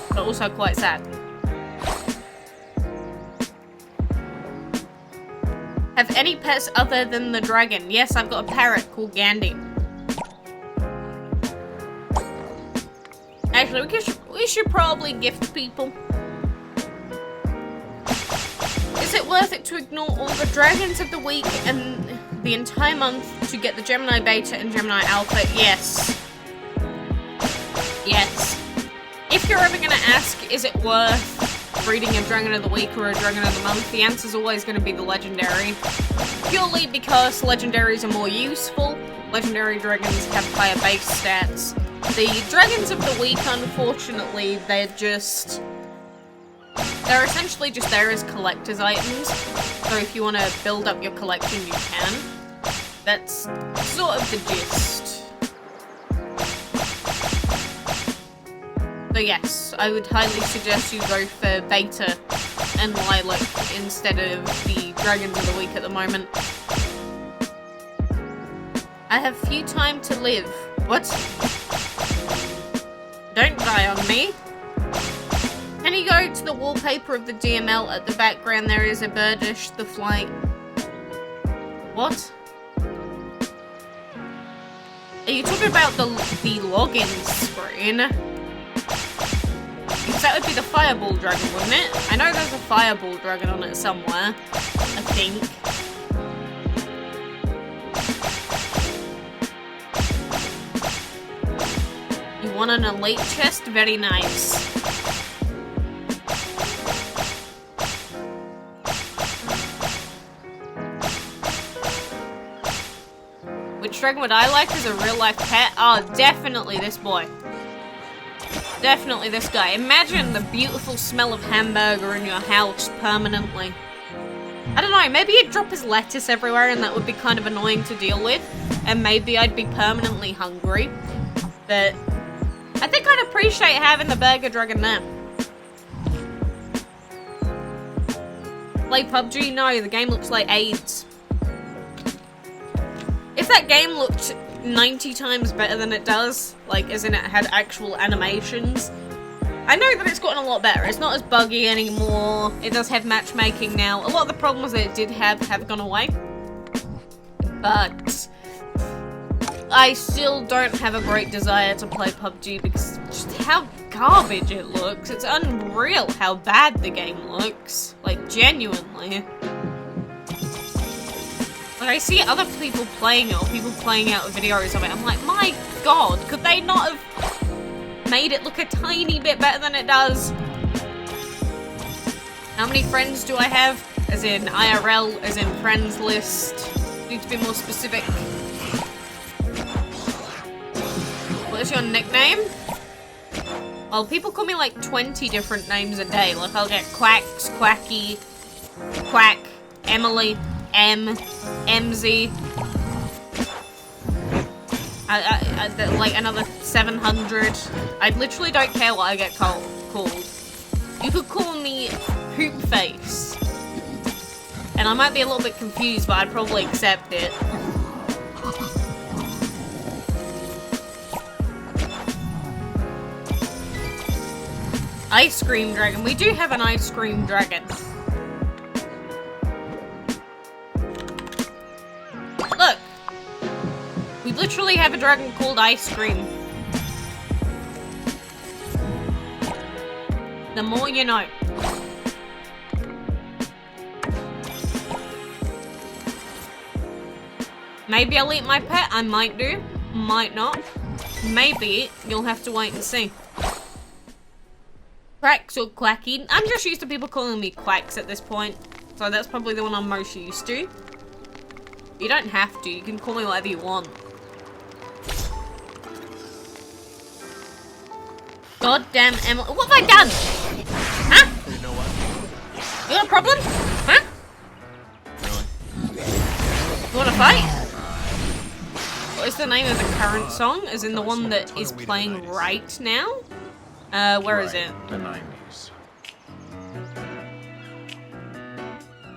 A: but also quite sad. Have any pets other than the dragon? Yes, I've got a parrot called Gandhi. Actually, we should probably gift people. Is it worth it to ignore all the dragons of the week and the entire month to get the Gemini Beta and Gemini Alpha? Yes. Yes. If you're ever going to ask, is it worth breeding a Dragon of the Week or a Dragon of the Month, the answer's always going to be the Legendary. Purely because Legendaries are more useful. Legendary dragons have higher base stats. The Dragons of the Week, unfortunately, they're essentially just there as collector's items. So if you want to build up your collection, you can. That's sort of the gist. So yes, I would highly suggest you go for Beta and LILAC instead of the Dragons of the Week at the moment. I have few time to live. What? Don't die on me. Can you go to the wallpaper of the DML at the background? There is a birdish, the flight. What? Are you talking about the login screen? Because that would be the Fireball Dragon, wouldn't it? I know there's a Fireball Dragon on it somewhere. I think. You want an elite chest? Very nice. Which dragon would I like as a real life pet? Oh, definitely this boy. Definitely this guy. Imagine the beautiful smell of hamburger in your house permanently. I don't know, maybe he'd drop his lettuce everywhere and that would be kind of annoying to deal with. And maybe I'd be permanently hungry. But I think I'd appreciate having the burger dragon there. Play PUBG? No, the game looks like AIDS. If that game looked 90 times better than it does, like as in it had actual animations, I know that it's gotten a lot better. It's not as buggy anymore. It does have matchmaking now. A lot of the problems that it did have gone away. But I still don't have a great desire to play PUBG because just how garbage it looks. It's unreal how bad the game looks. Like, genuinely. Like, I see other people playing it, or people playing out videos of it. I'm like, my god, could they not have made it look a tiny bit better than it does? How many friends do I have? As in IRL, as in friends list. Need to be more specific. What is your nickname? Well, people call me like 20 different names a day. Like, I'll get Quacks, Quacky, Quack, Emily, M, MZ. Like another 700. I literally don't care what I get called. You could call me Hoop Face. And I might be a little bit confused, but I'd probably accept it. Ice Cream Dragon. We do have an Ice Cream Dragon. Look. We literally have a dragon called Ice Cream. The more you know. Maybe I'll eat my pet. I might do. Might not. Maybe. You'll have to wait and see. Quacks or Quacky. I'm just used to people calling me Quacks at this point. So that's probably the one I'm most used to. You don't have to. You can call me whatever you want. Goddamn Emily. What have I done? Huh?
B: You know what?
A: You got a problem? Huh?
B: Really?
A: You wanna fight? What is the name of the current song? As in the one that is playing right now? Where is it?
B: The 90s.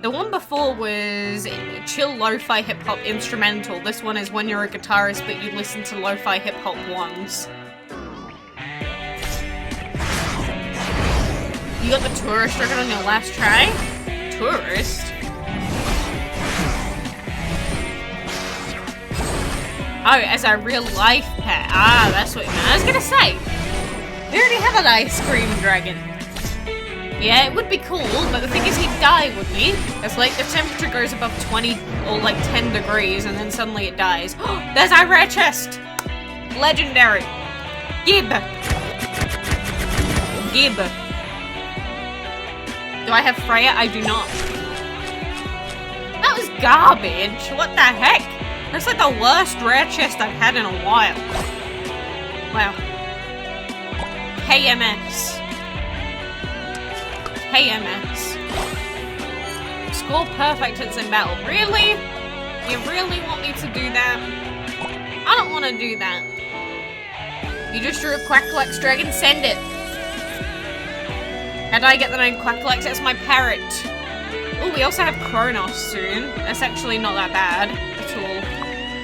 A: The one before was chill lo-fi hip-hop instrumental. This one is when you're a guitarist but you listen to lo-fi hip-hop ones. You got the tourist dragon on your last try? Tourist? Oh, as a real life pet. Ah, that's what you meant. I was gonna say, we already have an ice cream dragon. Yeah, it would be cool, but the thing is he'd die, wouldn't he? It's like the temperature goes above 20 or like 10 degrees and then suddenly it dies. There's our rare chest! Legendary! Gib! Gib. Do I have Freya? I do not. That was garbage! What the heck? That's like the worst rare chest I've had in a while. Wow. KMS. KMS. Score perfect hits in battle. Really? You really want me to do that? I don't want to do that. You just drew a QUACKALAKES dragon? Send it. How do I get the name QUACKALAKES? It's my parrot. Oh, we also have Kronos soon. That's actually not that bad at all.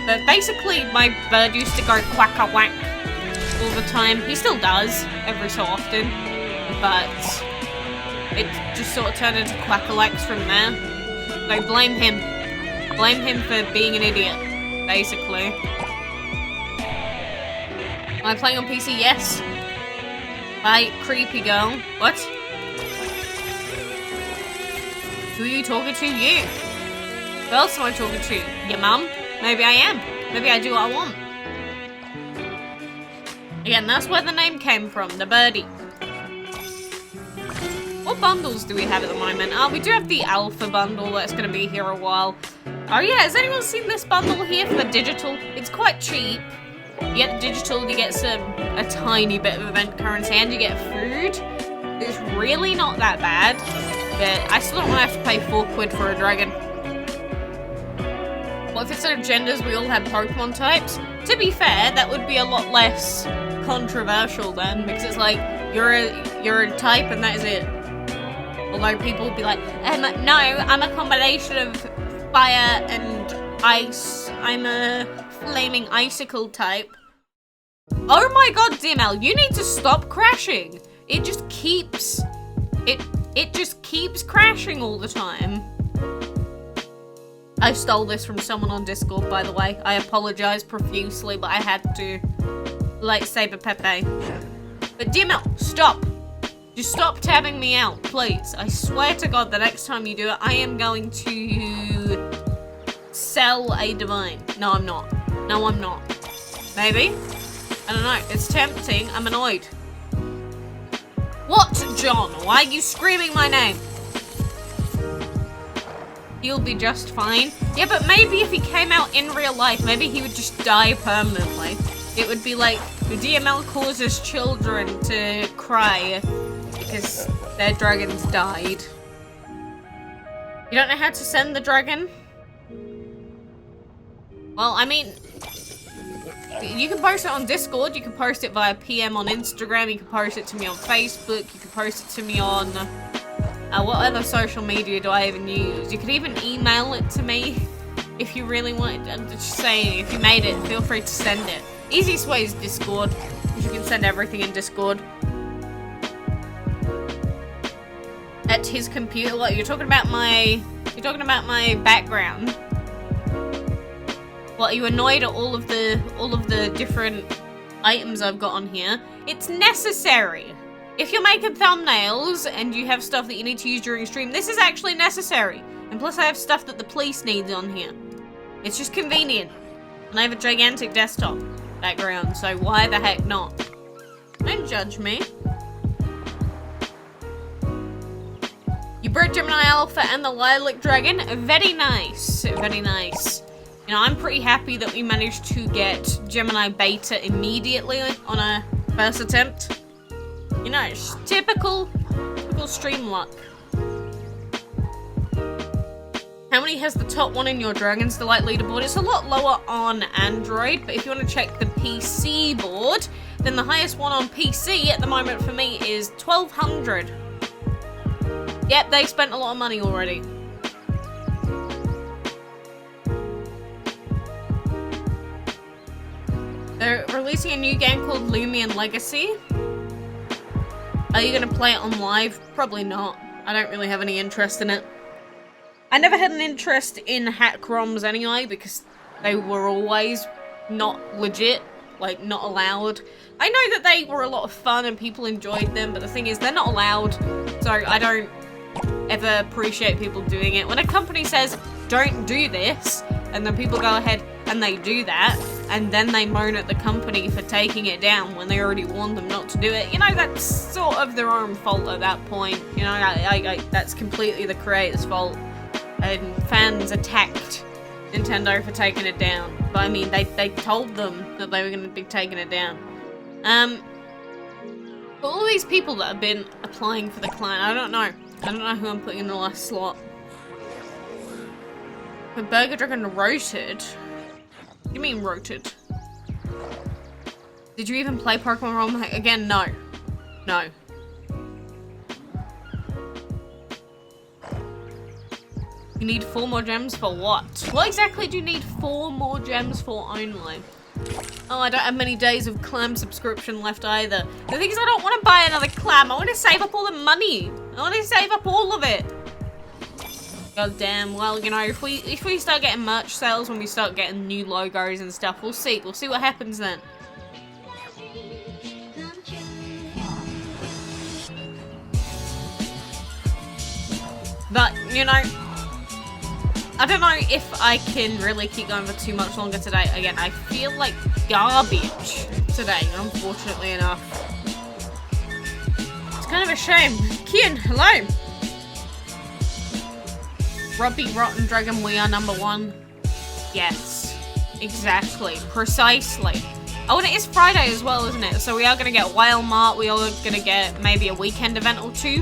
A: But basically, my bird used to go quack-a-whack all the time. He still does, every so often. But it just sort of turned into QUACKALAKES from there. So blame him. Blame him for being an idiot, basically. Am I playing on PC? Yes. Bye, creepy girl. What? Who are you talking to? You. Who else am I talking to? Your mum? Maybe I am. Maybe I do what I want. Again, that's where the name came from, the birdie. What bundles do we have at the moment? We do have the alpha bundle that's going to be here a while. Oh yeah, has anyone seen this bundle here for the digital? It's quite cheap. You get the digital, you get a tiny bit of event currency, and you get food. It's really not that bad, but I still don't want to have to pay £4 for a dragon. What if instead of genders we all had Pokemon types? To be fair, that would be a lot less controversial then, because it's like, you're a type and that is it. Although people would be like, no, I'm a combination of fire and ice. I'm a flaming icicle type. Oh my god, DML, you need to stop crashing. It just keeps... It just keeps crashing all the time. I stole this from someone on Discord, by the way. I apologize profusely, but I had to. Lightsaber Pepe. But DML, stop. Just stop tabbing me out, please. I swear to God, the next time you do it, I am going to sell a divine. No, I'm not. No, I'm not. Maybe? I don't know. It's tempting. I'm annoyed. What, John? Why are you screaming my name? He'll be just fine. Yeah, but maybe if he came out in real life, maybe he would just die permanently. It would be like, the DML causes children to cry because their dragons died. You don't know how to send the dragon? Well, I mean, you can post it on Discord, you can post it via PM on Instagram, you can post it to me on Facebook, you can post it to me on... what other social media do I even use? You could even email it to me if you really want. I'm just saying, if you made it, feel free to send it. Easiest way is Discord, because you can send everything in Discord. At his computer, what, you're talking about my background? What, are you annoyed at all of the different items I've got on here? It's necessary. If you're making thumbnails and you have stuff that you need to use during stream, this is actually necessary. And plus I have stuff that the police needs on here. It's just convenient. And I have a gigantic desktop background, so why the heck not? Don't judge me. You bred Gemini Alpha and the Lilac Dragon. Very nice. Very nice. You know, I'm pretty happy that we managed to get Gemini Beta immediately on a first attempt. You know, it's typical stream luck. How many has the top one in your Dragon's Delight leaderboard? It's a lot lower on Android, but if you want to check the PC board, then the highest one on PC at the moment for me is 1200. Yep, they spent a lot of money already. They're releasing a new game called Lumion Legacy. Are you gonna play it on live? Probably not. I don't really have any interest in it. I never had an interest in hack ROMs anyway, because they were always not legit, like not allowed. I know that they were a lot of fun and people enjoyed them, but the thing is, they're not allowed, so I don't ever appreciate people doing it. When a company says, don't do this, and then people go ahead and they do that, and then they moan at the company for taking it down when they already warned them not to do it, you know, that's sort of their own fault at that point. You know, that's completely the creator's fault. And fans attacked Nintendo for taking it down. But I mean, they told them that they were going to be taking it down. But all these people that have been applying for the client, I don't know who I'm putting in the last slot. But Burger Dragon roted? What do you mean roted? Did you even play Pokemon ROM? Again, no. No. You need 4 more gems for what? What exactly do you need 4 more gems for only? Oh, I don't have many days of clam subscription left either. The thing is, I don't want to buy another clam. I want to save up all the money. I want to save up all of it. God damn. Well, you know, if we start getting merch sales, when we start getting new logos and stuff, we'll see. We'll see what happens then. But, you know, I don't know if I can really keep going for too much longer today. Again, I feel like garbage today, unfortunately enough. It's kind of a shame. Kian, hello! Robbie Rotten Dragon, we are #1. Yes, exactly, precisely. Oh, and it is Friday as well, isn't it? So we are going to get Whale Mart, we are going to get maybe a weekend event or 2.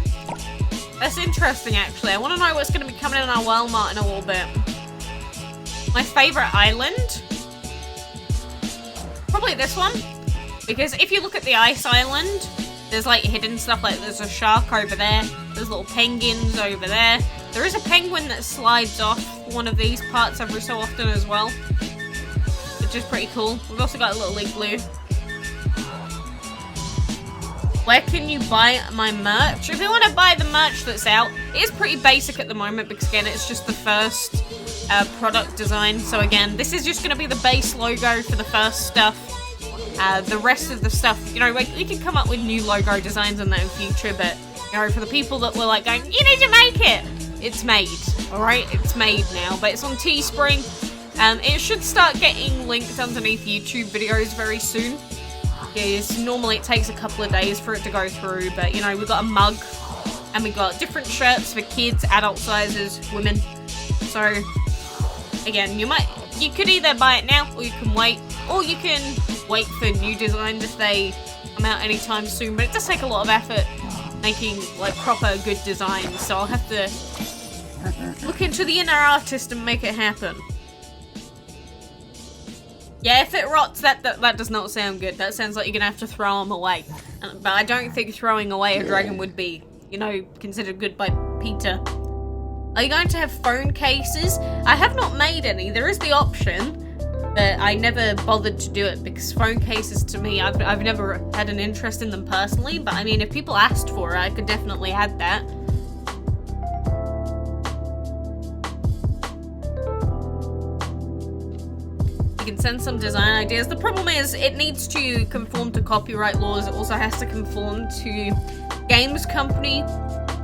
A: That's interesting, actually. I want to know what's going to be coming in our Whale Mart in a little bit. My favourite island? Probably this one. Because if you look at the ice island, there's like hidden stuff, like there's a shark over there, there's little penguins over there. There is a penguin that slides off one of these parts every so often as well, which is pretty cool. We've also got a little igloo. Where can you buy my merch? If you want to buy the merch that's out, it is pretty basic at the moment because, again, it's just the first product design. So, again, this is just going to be the base logo for the first stuff. The rest of the stuff, you know, we can come up with new logo designs on that in future, but, you know, for the people that were like going, you need to make it, it's made, alright? It's made now, but it's on Teespring. It should start getting linked underneath YouTube videos very soon. Yes, normally it takes a couple of days for it to go through, but you know, we've got a mug and we've got different shirts for kids, adult sizes, women. So again, you could either buy it now or you can wait, or you can wait for new designs if they come out anytime soon, but it does take a lot of effort making like proper good designs, so I'll have to look into the inner artist and make it happen. Yeah, if it rots, that does not sound good. That sounds like you're gonna have to throw them away. But I don't think throwing away a dragon would be, you know, considered good by PETA. Are you going to have phone cases? I have not made any. There is the option, but I never bothered to do it because phone cases, to me, I've never had an interest in them personally. But I mean, if people asked for it, I could definitely add that. You can send some design ideas. The problem is it needs to conform to copyright laws. It also has to conform to games company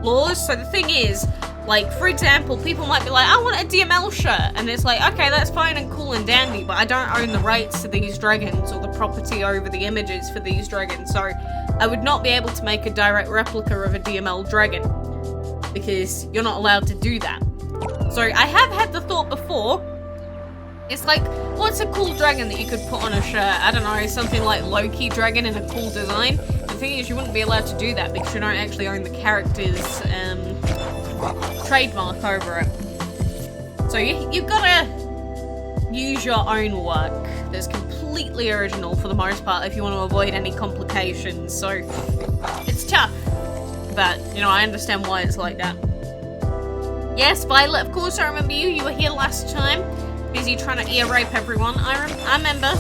A: laws. So the thing is, like, for example, people might be like, I want a DML shirt. And it's like, okay, that's fine and cool and dandy, but I don't own the rights to these dragons or the property over the images for these dragons. So I would not be able to make a direct replica of a DML dragon because you're not allowed to do that. So I have had the thought before. It's like, what's a cool dragon that you could put on a shirt? I don't know, something like Loki dragon in a cool design. The thing is, you wouldn't be allowed to do that because you don't actually own the character's trademark over it. So you've got to use your own work that's completely original for the most part if you want to avoid any complications. So it's tough, but you know, I understand why it's like that. Yes, Violet, of course I remember you. You were here last time. Busy trying to ear rape everyone. I remember.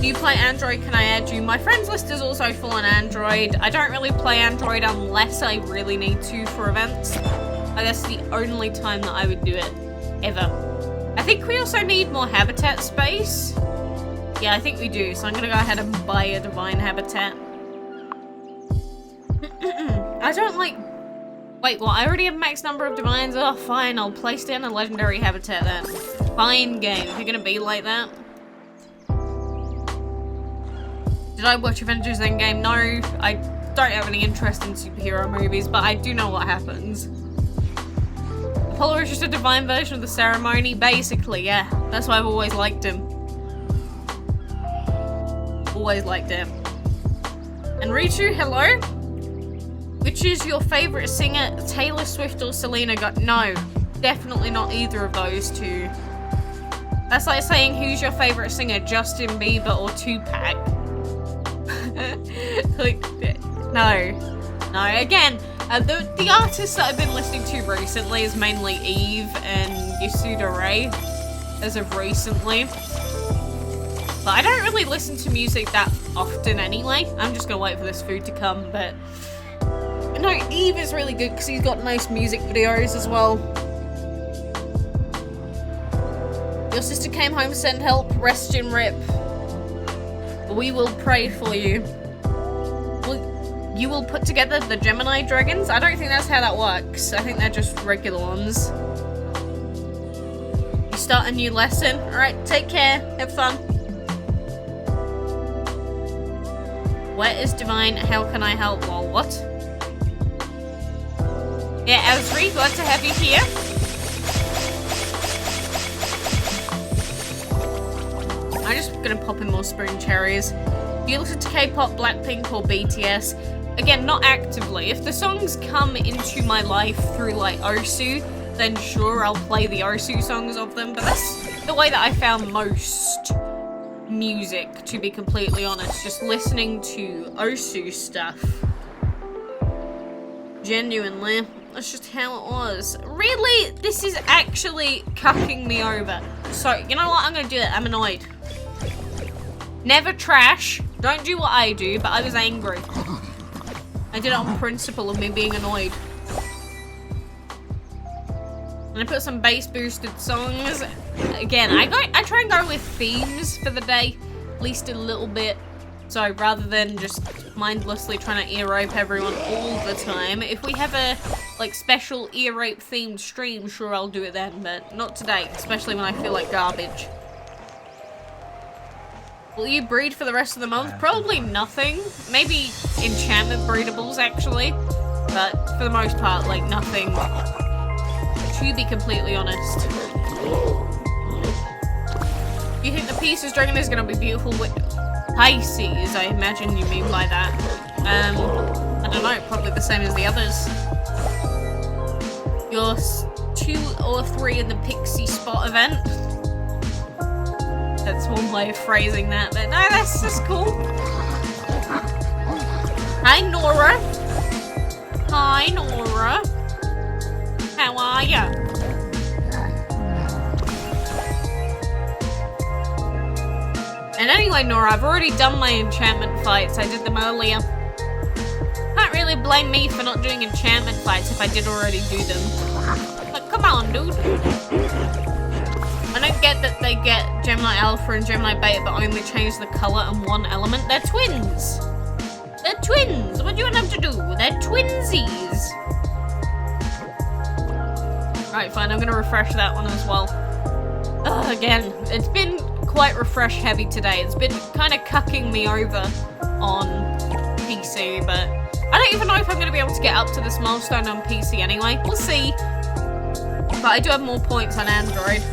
A: Do you play Android? Can I add you? My friends list is also full on Android. I don't really play Android unless I really need to for events. That's the only time that I would do it, ever. I think we also need more habitat space. Yeah, I think we do. So I'm gonna go ahead and buy a divine habitat. I don't like... Wait, what? I already have max number of divines? Oh, fine. I'll place down a legendary habitat then. Fine game. If you're gonna be like that. Did I watch Avengers Endgame? No. I don't have any interest in superhero movies, but I do know what happens. Apollo is just a divine version of the ceremony, basically, yeah. That's why I've always liked him. Always liked him. And Ritu, hello? Which is your favourite singer, Taylor Swift or Selena Gomez? No, definitely not either of those two. That's like saying who's your favourite singer, Justin Bieber or Tupac? Like, no. No, again, the artists that I've been listening to recently is mainly Eve and Yasuda Ray, as of recently. But I don't really listen to music that often anyway. I'm just gonna wait for this food to come, but... No, Eve is really good because he's got nice music videos as well. Your sister came home, send help, rest in rip. We will pray for you. You will put together the Gemini dragons? I don't think that's how that works. I think they're just regular ones. You start a new lesson. Alright, take care. Have fun. Where is Divine? How can I help? Well, what? Yeah, Azri, glad to have you here. I'm just gonna pop in more spoon cherries. Do you listen to K-pop, Blackpink, or BTS? Again, not actively. If the songs come into my life through, like, Osu, then sure, I'll play the Osu songs of them. But that's the way that I found most music, to be completely honest. Just listening to Osu stuff. Genuinely. That's just how it was. Really? This is actually cucking me over. So, you know what? I'm gonna do it. I'm annoyed. Never trash. Don't do what I do, but I was angry. I did it on principle of me being annoyed. And I put some bass boosted songs. Again, I try and go with themes for the day, at least a little bit. So rather than just mindlessly trying to ear rape everyone all the time, if we have a like special ear rape themed stream, sure I'll do it then, but not today, especially when I feel like garbage. Will you breed for the rest of the month? Probably nothing. Maybe enchantment breedables, actually. But for the most part, like, nothing. To be completely honest. You think the Pisces dragon is going to be beautiful with Pisces, I imagine you mean by that. I don't know, probably the same as the others. You're 2 or 3 in the Pixie Spot event. That's one way of phrasing that, but no, that's just cool. Hi, Nora. Hi, Nora. How are ya? And anyway, Nora, I've already done my enchantment fights. I did them earlier. Can't really blame me for not doing enchantment fights if I did already do them. But come on, dude. I don't get that they get Gemini Alpha and Gemini Beta but only change the colour and one element. They're twins! They're twins! What do you want them to do? They're twinsies! Right, fine, I'm gonna refresh that one as well. Ugh, again, it's been quite refresh heavy today. It's been kind of cucking me over on PC, but I don't even know if I'm gonna be able to get up to this milestone on PC anyway. We'll see. But I do have more points on Android.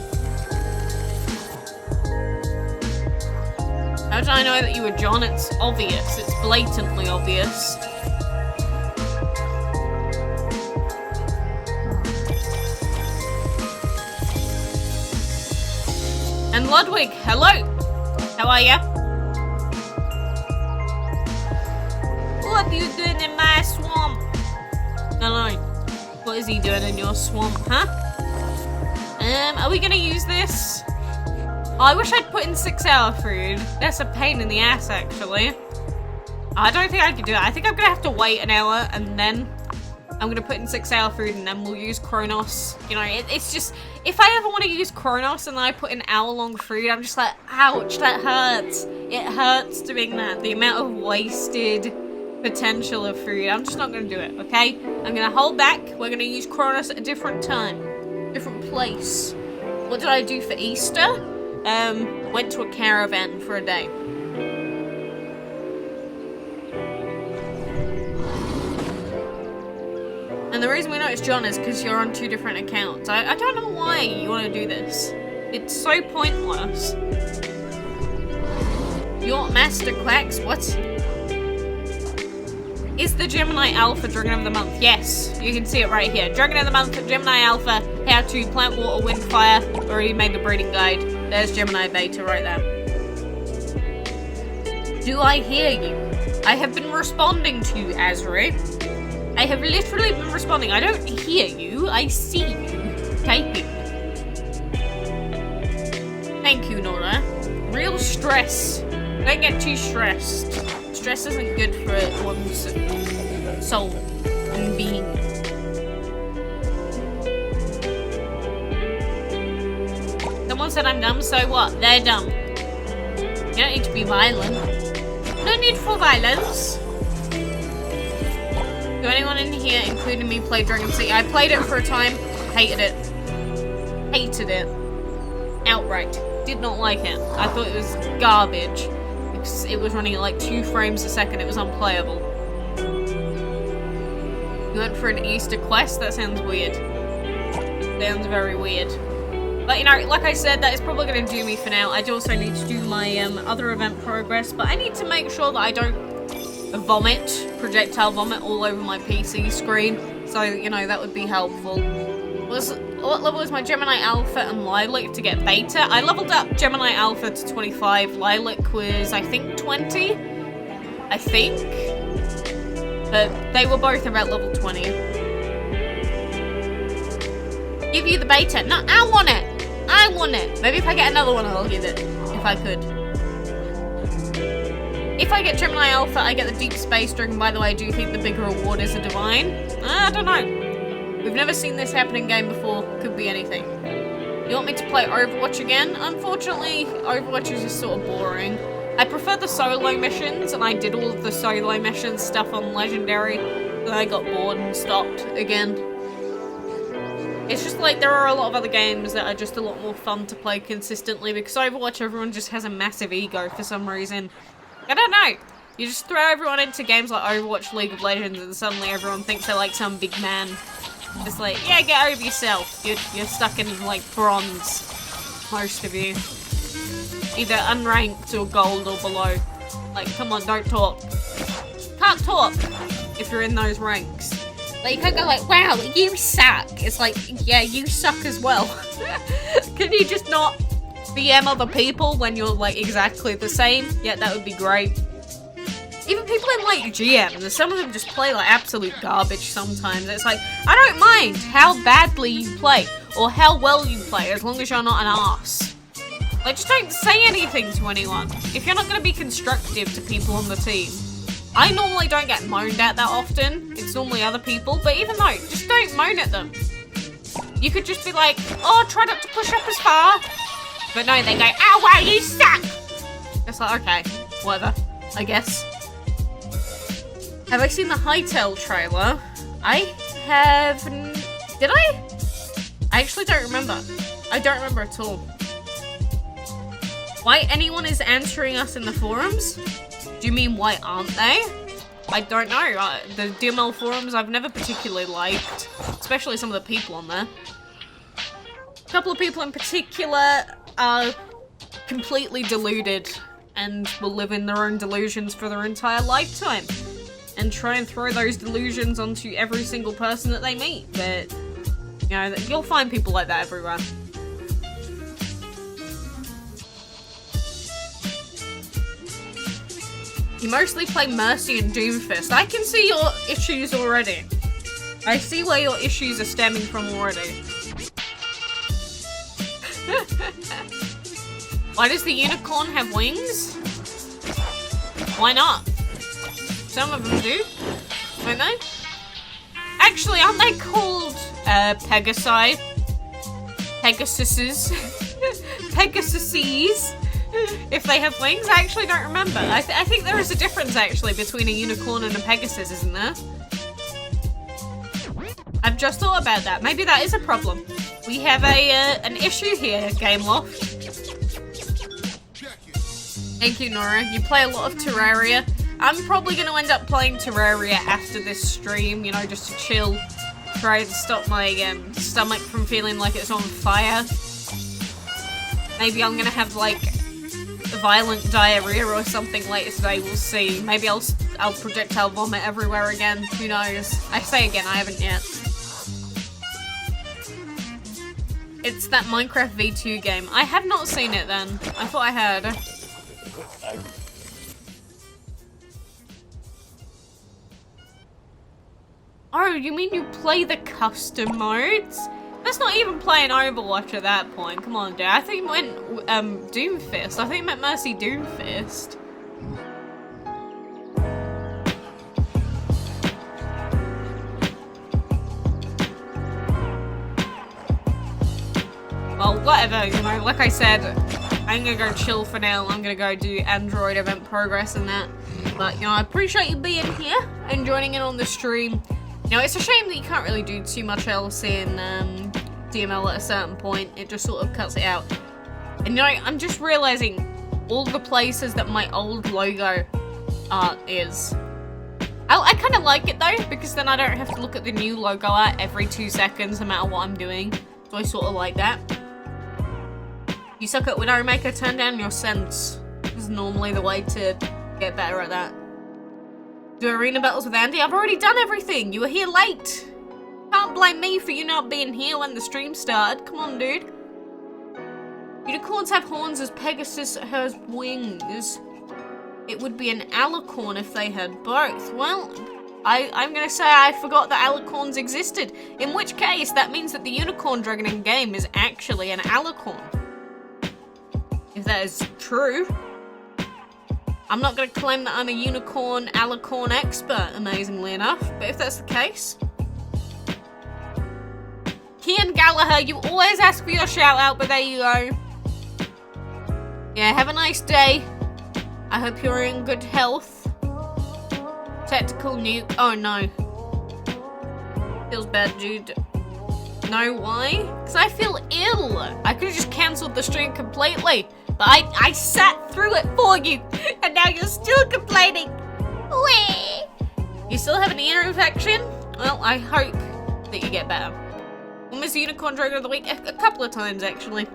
A: How did I know that you were John? It's obvious. It's blatantly obvious. And Ludwig, hello! How are ya? What are you doing in my swamp? No. What is he doing in your swamp, huh? Are we gonna use this? I wish I'd put in 6-hour food. That's a pain in the ass, actually. I don't think I can do it. I think I'm gonna have to wait an hour and then I'm gonna put in 6-hour food and then we'll use Chronos. You know, it's just, if I ever want to use Chronos and then I put in hour-long food, I'm just like, ouch, that hurts. It hurts doing that. The amount of wasted potential of food. I'm just not gonna do it, okay? I'm gonna hold back. We're gonna use Chronos at a different time, different place. What did I do for Easter? Went to a caravan for a day. And the reason we know it's John is because you're on 2 different accounts. I don't know why you want to do this. It's so pointless. You want Master Quacks? What? Is the Gemini Alpha Dragon of the Month? Yes, you can see it right here. Dragon of the Month, Gemini Alpha, how to plant water, wind, fire. Already made the breeding guide. There's Gemini Beta right there. Do I hear you? I have been responding to you, Azri. I have literally been responding. I don't hear you. I see you typing. Thank you, Nora. Real stress. Don't get too stressed. Stress isn't good for one's soul and being. Someone said I'm dumb, so what? They're dumb. You don't need to be violent. No need for violence. Do anyone in here, including me, play Dragon City? I played it for a time, hated it. Hated it. Outright. Did not like it. I thought it was garbage. It was running at like 2 frames a second, it was unplayable. You went for an Easter quest? That sounds weird. Sounds very weird. But you know, like I said, that is probably going to do me for now. I do also need to do my other event progress, but I need to make sure that I don't projectile vomit all over my PC screen, so you know that would be helpful. What level is my Gemini Alpha and Lilac to get Beta? I leveled up Gemini Alpha to 25, Lilac was I think 20? I think? But they were both about level 20. Give you the Beta. No, I want it! I want it! Maybe if I get another one I'll give it, if I could. If I get Gemini Alpha, I get the Deep Space Dragon. By the way, I do think the bigger reward is a Divine. I don't know. We've never seen this happen in game before. Could be anything. You want me to play Overwatch again? Unfortunately, Overwatch is just sort of boring. I prefer the solo missions, and I did all of the solo mission stuff on Legendary. Then I got bored and stopped again. It's just like there are a lot of other games that are just a lot more fun to play consistently, because Overwatch, everyone just has a massive ego for some reason. I don't know. You just throw everyone into games like Overwatch, League of Legends, and suddenly everyone thinks they're like some big man. It's like, yeah, get over yourself. You're stuck in like bronze, most of you. Either unranked or gold or below. Like, come on, don't talk. Can't talk if you're in those ranks. Like, you can't go like, wow, you suck. It's like, yeah, you suck as well. Can you just not DM other people when you're like exactly the same? Yeah, that would be great. Even people in like GM, some of them just play like absolute garbage sometimes. It's like, I don't mind how badly you play or how well you play as long as you're not an arse. Like, just don't say anything to anyone if you're not going to be constructive to people on the team. I normally don't get moaned at that often. It's normally other people, but even though, just don't moan at them. You could just be like, oh, try not to push up as far. But no, they go, oh wow, you suck! It's like, okay, whatever, I guess. Have I seen the Hytale trailer? I have... Did I? I actually don't remember. I don't remember at all. Why anyone is answering us in the forums? Do you mean why aren't they? I don't know. The DML forums I've never particularly liked. Especially some of the people on there. A couple of people in particular are completely deluded and will live in their own delusions for their entire lifetime. And try and throw those delusions onto every single person that they meet. But, you know, you'll find people like that everywhere. You mostly play Mercy and Doomfist. I can see your issues already. I see where your issues are stemming from already. Why does the unicorn have wings? Why not? Some of them do, don't they? Actually, aren't they called Pegasi? Pegasuses? Pegasuses? If they have wings? I actually don't remember. I think there is a difference actually between a unicorn and a Pegasus, isn't there? I've just thought about that. Maybe that is a problem. We have an issue here, Game Loft. Thank you, Nora. You play a lot of Terraria. I'm probably going to end up playing Terraria after this stream, you know, just to chill. Try to stop my stomach from feeling like it's on fire. Maybe I'm going to have, like, violent diarrhea or something later today, we'll see. Maybe I'll projectile vomit everywhere again. Who knows? I say again, I haven't yet. It's that Minecraft V2 game. I have not seen it then. I thought I had. Oh, you mean you play the custom modes? That's not even playing Overwatch at that point. Come on, dude. I think you meant Doomfist. I think you meant Mercy Doomfist. Well, whatever, you know, like I said, I'm gonna go chill for now. I'm gonna go do Android event progress and that. But, you know, I appreciate you being here and joining in on the stream. You know, it's a shame that you can't really do too much else in DML at a certain point. It just sort of cuts it out. And, you know, I'm just realizing all the places that my old logo art is. I kind of like it, though, because then I don't have to look at the new logo art every 2 seconds, no matter what I'm doing. So I sort of like that. You suck at Widow Maker, turn down your sense. This is normally the way to get better at that. Do arena battles with Andy? I've already done everything. You were here late. Can't blame me for you not being here when the stream started. Come on, dude. Unicorns have horns as Pegasus has wings. It would be an alicorn if they had both. Well, I'm gonna say I forgot that alicorns existed. In which case, that means that the unicorn dragon in game is actually an alicorn. If that is true. I'm not going to claim that I'm a unicorn alicorn expert, amazingly enough, but if that's the case. Kian Gallagher, you always ask for your shout out, but there you go. Yeah, have a nice day. I hope you're in good health. Tactical nuke. Oh no. Feels bad, dude. No, why? Because I feel ill. I could have just cancelled the stream completely. But I sat through it for you, and now you're still complaining. Whee! You still have an ear infection? Well, I hope that you get better. When was the Unicorn Dragon of the Week? A couple of times, actually.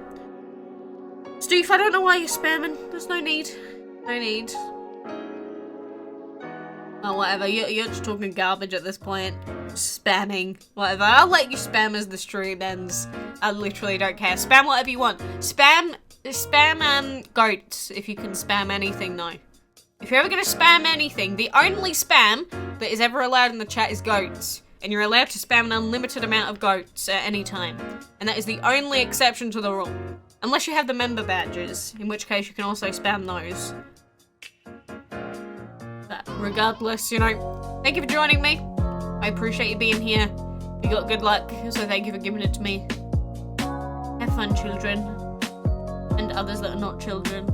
A: Steve, I don't know why you're spamming. There's no need. No need. Oh, whatever. You're just talking garbage at this point. Spamming. Whatever. I'll let you spam as the stream ends. I literally don't care. Spam whatever you want. Spam goats if you can spam anything though. If you're ever going to spam anything, the only spam that is ever allowed in the chat is goats. And you're allowed to spam an unlimited amount of goats at any time. And that is the only exception to the rule. Unless you have the member badges, in which case you can also spam those. But regardless, you know, thank you for joining me. I appreciate you being here. You got good luck, so thank you for giving it to me. Have fun, children. And others that are not children.